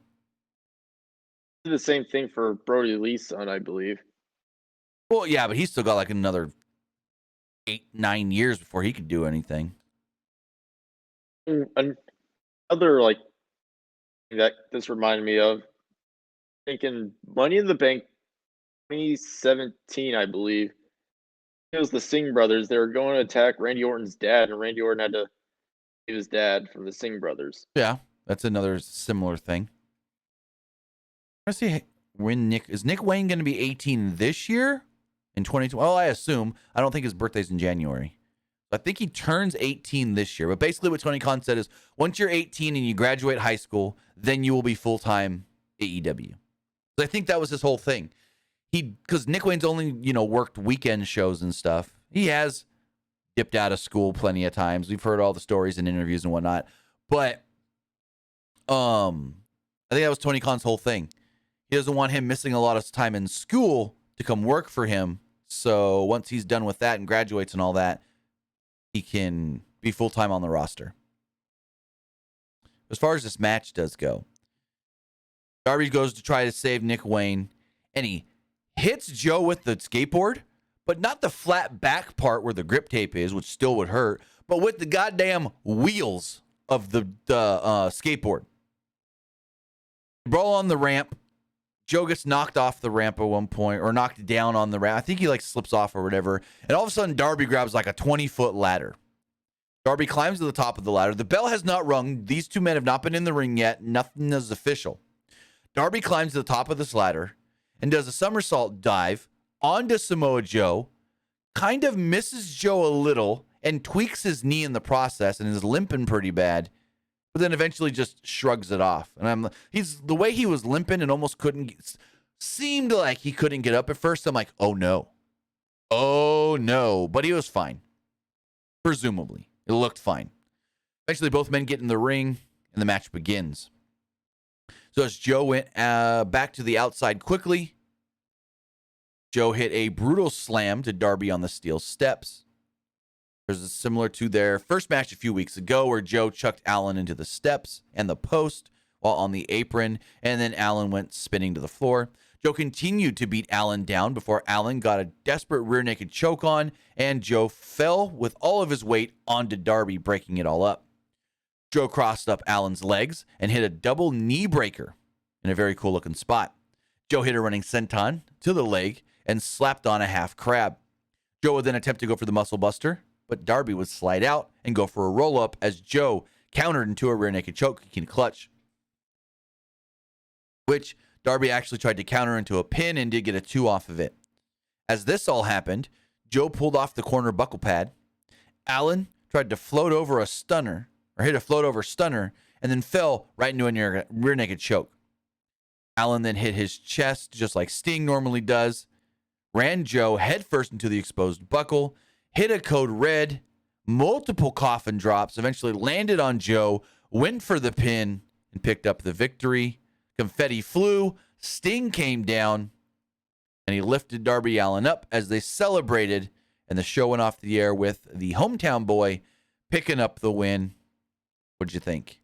Did the same thing for Brody Lee's son, I believe. Well, yeah, but he's still got like another 8-9 years before he could do anything. Another like that this reminded me of thinking Money in the Bank 2017, I believe. It was the Singh brothers. They were going to attack Randy Orton's dad, and Randy Orton had to save his dad from the Singh brothers. Yeah, that's another similar thing. Let's see when Nick Wayne going to be 18 this year in 2020? Well, I assume. I don't think his birthday's in January. I think he turns 18 this year. But basically what Tony Khan said is once you're 18 and you graduate high school, then you will be full-time AEW. So I think that was his whole thing. Because Nick Wayne's only, worked weekend shows and stuff. He has dipped out of school plenty of times. We've heard all the stories and interviews and whatnot. But I think that was Tony Khan's whole thing. He doesn't want him missing a lot of time in school to come work for him. So once he's done with that and graduates and all that, he can be full-time on the roster. As far as this match does go, Darby goes to try to save Nick Wayne, and he hits Joe with the skateboard, but not the flat back part where the grip tape is, which still would hurt, but with the goddamn wheels of the skateboard. Brawl on the ramp. Joe gets knocked off the ramp at one point, or knocked down on the ramp. I think he slips off or whatever. And all of a sudden, Darby grabs a 20-foot ladder. Darby climbs to the top of the ladder. The bell has not rung. These two men have not been in the ring yet. Nothing is official. Darby climbs to the top of this ladder and does a somersault dive onto Samoa Joe, kind of misses Joe a little and tweaks his knee in the process and is limping pretty bad. But then eventually just shrugs it off. And the way he was limping and almost seemed like he couldn't get up at first. I'm like, oh no. Oh no. But he was fine. Presumably. It looked fine. Eventually both men get in the ring and the match begins. So as Joe went back to the outside quickly, Joe hit a brutal slam to Darby on the steel steps. There's similar to their first match a few weeks ago where Joe chucked Allen into the steps and the post while on the apron, and then Allen went spinning to the floor. Joe continued to beat Allen down before Allen got a desperate rear naked choke on, and Joe fell with all of his weight onto Darby, breaking it all up. Joe crossed up Allen's legs and hit a double knee breaker in a very cool looking spot. Joe hit a running senton to the leg and slapped on a half crab. Joe would then attempt to go for the muscle buster, but Darby would slide out and go for a roll-up as Joe countered into a rear naked choke and clutch, which Darby actually tried to counter into a pin and did get a 2 off of it. As this all happened, Joe pulled off the corner buckle pad. Allen tried to float over a stunner, or hit a float over stunner, and then fell right into a rear naked choke. Allen then hit his chest just like Sting normally does, ran Joe headfirst into the exposed buckle, hit a code red, multiple coffin drops, eventually landed on Joe, went for the pin, and picked up the victory. Confetti flew, Sting came down, and he lifted Darby Allin up as they celebrated, and the show went off the air with the hometown boy picking up the win. What'd you think?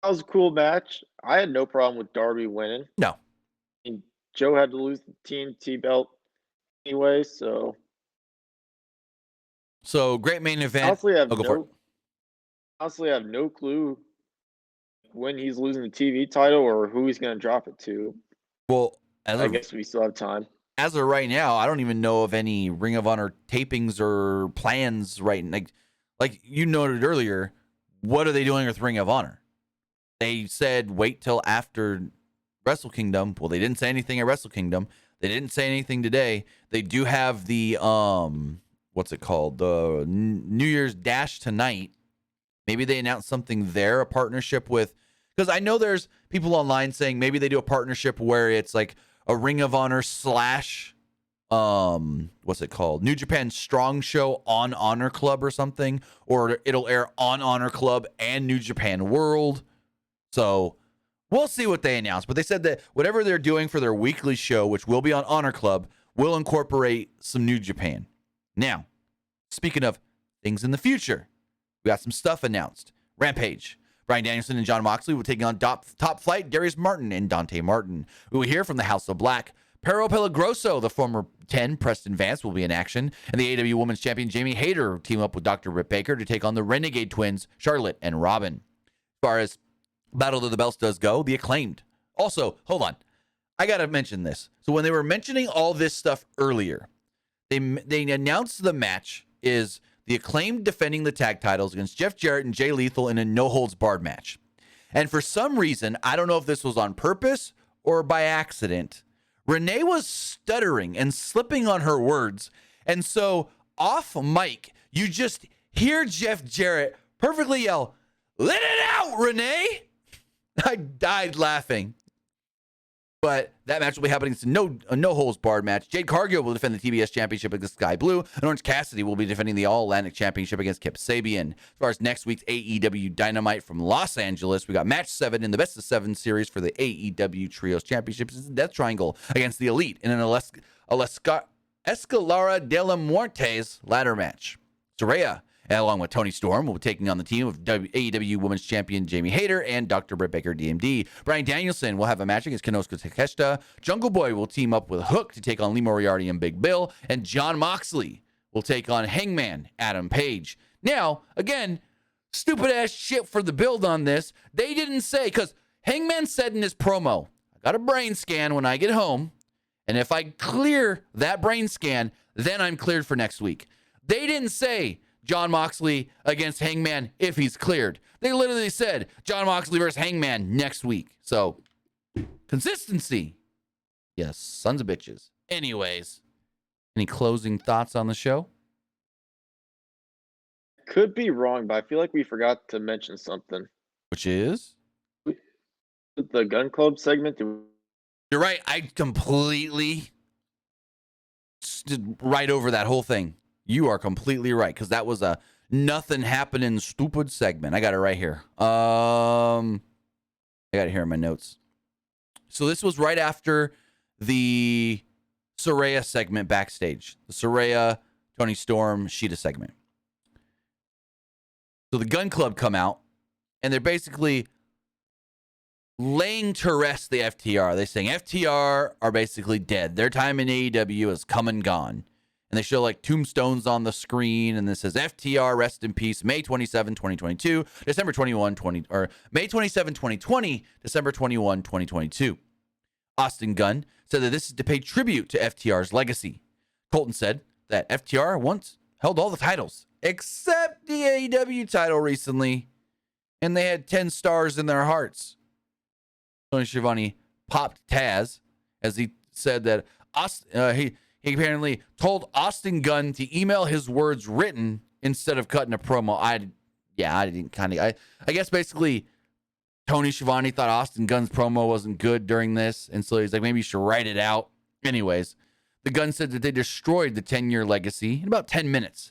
That was a cool match. I had no problem with Darby winning. No. I mean, Joe had to lose the TNT belt anyway, so great main event. honestly, I have no clue when he's losing the TV title or who he's going to drop it to. Well, I guess we still have time. As of right now, I don't even know of any Ring of Honor tapings or plans right now. Like you noted earlier, what are they doing with Ring of Honor? They said wait till after Wrestle Kingdom. Well, they didn't say anything at Wrestle Kingdom. They didn't say anything today. They do have the what's it called? The New Year's Dash tonight. Maybe they announced something there, a partnership with, because I know there's people online saying maybe they do a partnership where it's like a Ring of Honor / what's it called? New Japan Strong Show on Honor Club or something, or it'll air on Honor Club and New Japan World. So we'll see what they announce. But they said that whatever they're doing for their weekly show, which will be on Honor Club, will incorporate some New Japan. Now, speaking of things in the future, we got some stuff announced. Rampage. Bryan Danielson and Jon Moxley will take on Top Flight, Darius Martin, and Dante Martin. We will hear from the House of Black. Pero Pelagroso, the former 10 Preston Vance, will be in action. And the AEW Women's Champion Jamie Hayter will team up with Dr. Britt Baker to take on the Renegade Twins, Charlotte and Robin. As far as Battle of the Belts does go, the Acclaimed. Also, hold on. I got to mention this. So when they were mentioning all this stuff earlier, they announced the match is the Acclaimed defending the tag titles against Jeff Jarrett and Jay Lethal in a no-holds-barred match. And for some reason, I don't know if this was on purpose or by accident, Renee was stuttering and slipping on her words. And so off mic, you just hear Jeff Jarrett perfectly yell, "Let it out, Renee!" I died laughing. But that match will be happening. It's a no-holds-barred match. Jade Cargill will defend the TBS Championship against Sky Blue, and Orange Cassidy will be defending the All-Atlantic Championship against Kip Sabian. As far as next week's AEW Dynamite from Los Angeles, we got Match 7 in the Best of 7 series for the AEW Trios Championships. It's a Death Triangle against the Elite in an Escalara de la Muertes ladder match. Saraya, along with Tony Storm, will be taking on the team of AEW Women's Champion Jamie Hayter and Dr. Britt Baker, DMD. Bryan Danielson will have a match against Konosuke Takeshita. Jungle Boy will team up with Hook to take on Lee Moriarty and Big Bill. And Jon Moxley will take on Hangman Adam Page. Now, again, stupid-ass shit for the build on this. They didn't say, because Hangman said in his promo, "I got a brain scan when I get home, and if I clear that brain scan, then I'm cleared for next week." They didn't say Jon Moxley against Hangman if he's cleared. They literally said Jon Moxley versus Hangman next week. So, consistency. Yes, sons of bitches. Anyways, any closing thoughts on the show? Could be wrong, but I feel like we forgot to mention something. Which is? The Gun Club segment. You're right. I completely stood right over that whole thing. You are completely right, because that was a nothing happening stupid segment. I got it right here. I got it here in my notes. So this was right after the Saraya segment backstage. The Saraya, Tony Storm, Sheeta segment. So the Gun Club come out, and they're basically laying to rest the FTR. They're saying FTR are basically dead. Their time in AEW is come and gone. And they show like tombstones on the screen, and this says FTR rest in peace, May 27, 2022, December 21, or May 27, 2020, December 21, 2022. Austin Gunn said that this is to pay tribute to FTR's legacy. Colton said that FTR once held all the titles except the AEW title recently, and they had 10 stars in their hearts. Tony Schiavone popped Taz as he said that he apparently told Austin Gunn to email his words written instead of cutting a promo. I guess basically Tony Schiavone thought Austin Gunn's promo wasn't good during this, and so he's like, maybe you should write it out. Anyways, the Gunn said that they destroyed the 10-year legacy in about 10 minutes.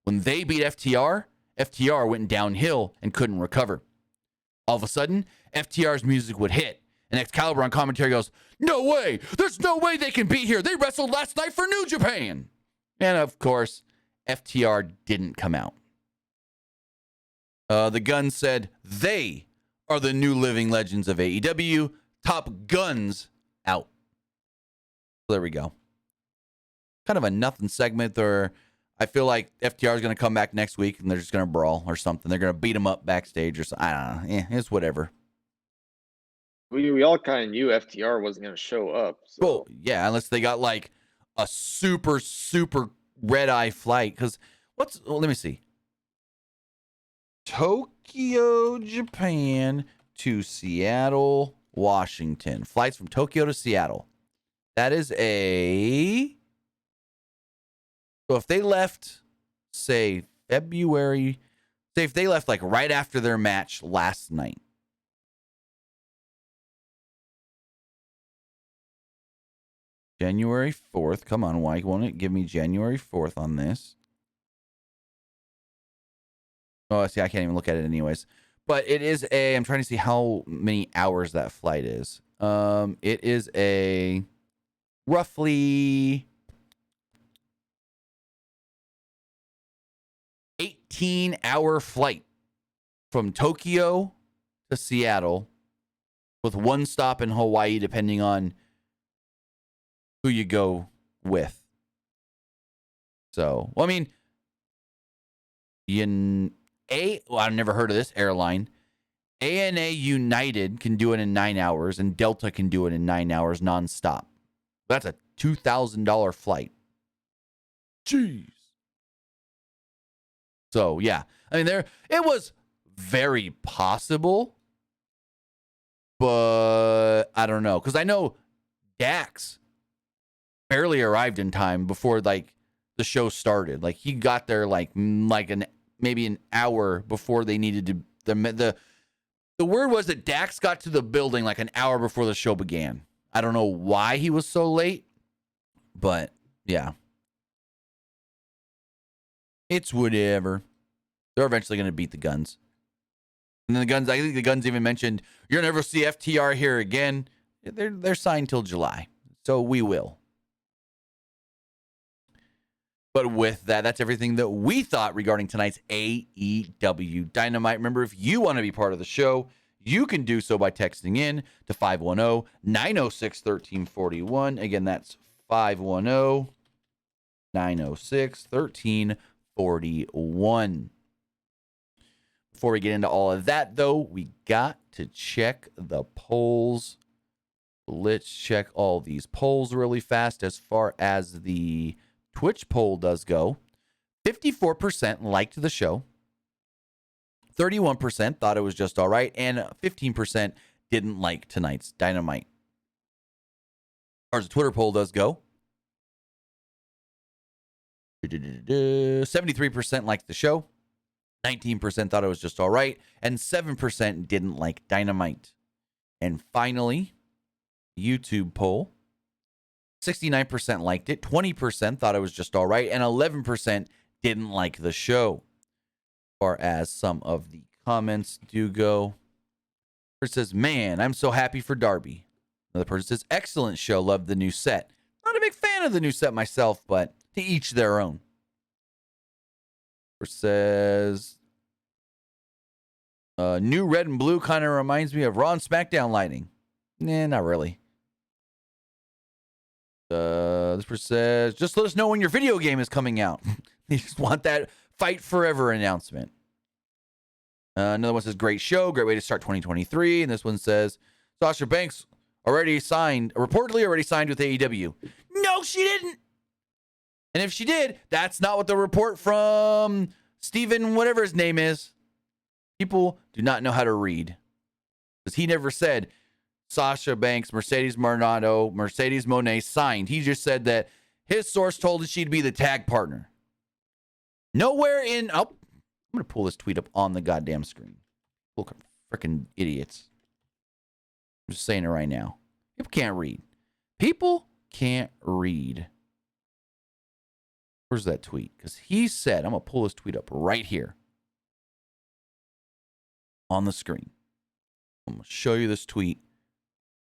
When they beat FTR, FTR went downhill and couldn't recover. All of a sudden, FTR's music would hit. And Excalibur on commentary goes, "No way! There's no way they can be here! They wrestled last night for New Japan!" And of course, FTR didn't come out. The Gun said they are the new living legends of AEW. Top Guns out. So there we go. Kind of a nothing segment, or I feel like FTR is going to come back next week and they're just going to brawl or something. They're going to beat them up backstage or something. I don't know. It's whatever. We all kind of knew FTR wasn't going to show up. So. Well, yeah, unless they got like a super, super red-eye flight. Because let me see. Tokyo, Japan to Seattle, Washington. Flights from Tokyo to Seattle. That is so if they left, say, if they left like right after their match last night, January 4th. Come on, why won't it give me January 4th on this? Oh, see, I can't even look at it anyways. But it is I'm trying to see how many hours that flight is. It is a roughly 18-hour flight from Tokyo to Seattle with one stop in Hawaii, depending on who you go with. So, well, I mean, I've never heard of this airline. ANA United can do it in 9 hours, and Delta can do it in 9 hours nonstop. That's a $2,000 flight. Jeez. So, yeah. I mean, it was very possible, but I don't know. Because I know Dax barely arrived in time before, like, the show started. Like, he got there, maybe an hour before they needed to. The word was that Dax got to the building like an hour before the show began. I don't know why he was so late, but yeah. It's whatever. They're eventually going to beat the Guns. And then I think the Guns even mentioned, you'll never see FTR here again. They're signed till July, so we will. But with that, that's everything that we thought regarding tonight's AEW Dynamite. Remember, if you want to be part of the show, you can do so by texting in to 510-906-1341. Again, that's 510-906-1341. Before we get into all of that, though, we got to check the polls. Let's check all these polls really fast as far as the Twitch poll does go. 54% liked the show. 31% thought it was just all right. And 15% didn't like tonight's Dynamite. As far as the Twitter poll does go, 73% liked the show. 19% thought it was just all right. And 7% didn't like Dynamite. And finally, YouTube poll. 69% liked it, 20% thought it was just all right, and 11% didn't like the show. As far as some of the comments do go, it says, man, I'm so happy for Darby. Another person says, excellent show, loved the new set. Not a big fan of the new set myself, but to each their own. It says, new red and blue kind of reminds me of Raw and SmackDown lighting. Nah, not really. This person says, just let us know when your video game is coming out. They just want that Fight Forever announcement. Another one says, great show, great way to start 2023. And this one says, Sasha Banks reportedly already signed with AEW. No, she didn't. And if she did, that's not what the report from Steven, whatever his name is. People do not know how to read. Because he never said, Sasha Banks, Mercedes Moné signed. He just said that his source told her she'd be the tag partner. Nowhere in... Oh, I'm going to pull this tweet up on the goddamn screen. Look, freaking idiots. I'm just saying it right now. People can't read. People can't read. Where's that tweet? Because he said... I'm going to pull this tweet up right here. On the screen. I'm going to show you this tweet.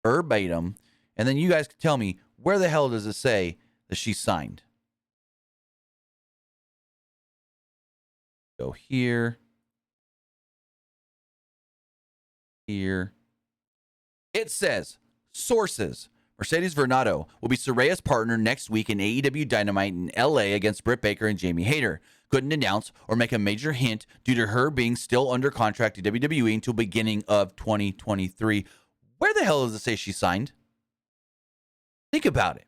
Verbatim, and then you guys can tell me where the hell does it say that she signed. Go here. Here. It says, sources. Mercedes Varnado will be Saraya's partner next week in AEW Dynamite in LA against Britt Baker and Jamie Hayter. Couldn't announce or make a major hint due to her being still under contract to WWE until beginning of 2023. Where the hell does it say she signed? Think about it.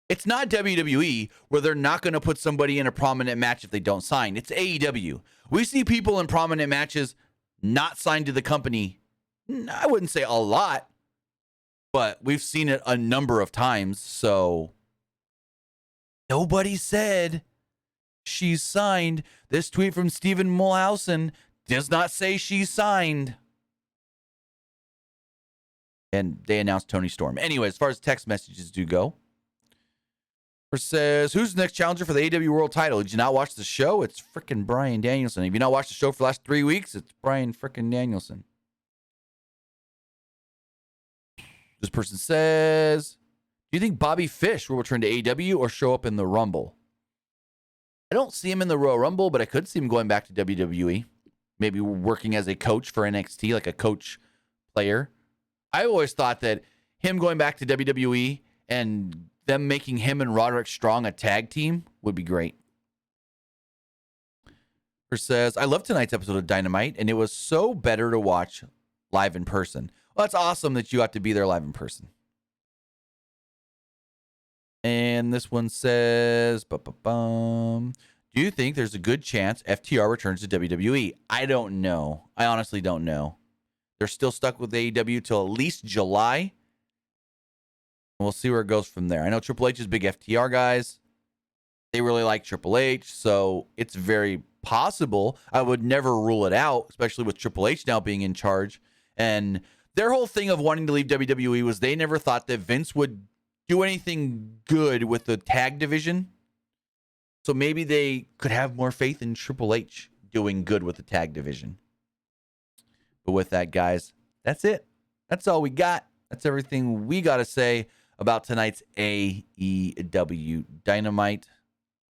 It's not WWE where they're not going to put somebody in a prominent match if they don't sign. It's AEW. We see people in prominent matches not signed to the company. I wouldn't say a lot, but we've seen it a number of times. So nobody said she's signed. This tweet from Stephen Mulhausen does not say she's signed. And they announced Tony Storm. Anyway, as far as text messages do go, it says, who's the next challenger for the AEW World title? Did you not watch the show? It's freaking Bryan Danielson. Have you not watched the show for the last 3 weeks? It's Bryan freaking Danielson. This person says, do you think Bobby Fish will return to AEW or show up in the Rumble? I don't see him in the Royal Rumble, but I could see him going back to WWE. Maybe working as a coach for NXT, like a coach player. I always thought that him going back to WWE and them making him and Roderick Strong a tag team would be great. Says, I love tonight's episode of Dynamite, and it was so better to watch live in person. Well, that's awesome that you got to be there live in person. And this one says, do you think there's a good chance FTR returns to WWE? I don't know. I honestly don't know. They're still stuck with AEW till at least July. We'll see where it goes from there. I know Triple H is big FTR guys. They really like Triple H, so it's very possible. I would never rule it out, especially with Triple H now being in charge. And their whole thing of wanting to leave WWE was they never thought that Vince would do anything good with the tag division. So maybe they could have more faith in Triple H doing good with the tag division. But with that, guys, that's it. That's all we got. That's everything we got to say about tonight's AEW Dynamite.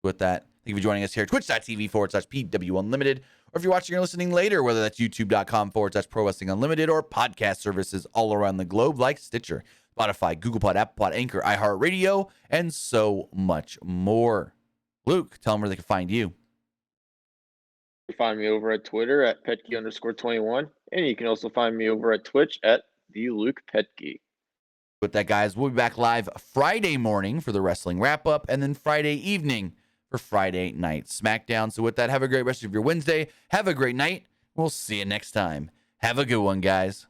With that, thank you for joining us here at twitch.tv/PW Unlimited. Or if you're watching or listening later, whether that's youtube.com/Pro Wrestling Unlimited or podcast services all around the globe like Stitcher, Spotify, Google Pod, Apple Pod, Anchor, iHeartRadio, and so much more. Luke, tell them where they can find you. You can find me over at Twitter at Petke_21. And you can also find me over at Twitch at the Luke Petke. With that, guys, we'll be back live Friday morning for the wrestling wrap-up, and then Friday evening for Friday Night SmackDown. So with that, have a great rest of your Wednesday. Have a great night. We'll see you next time. Have a good one, guys.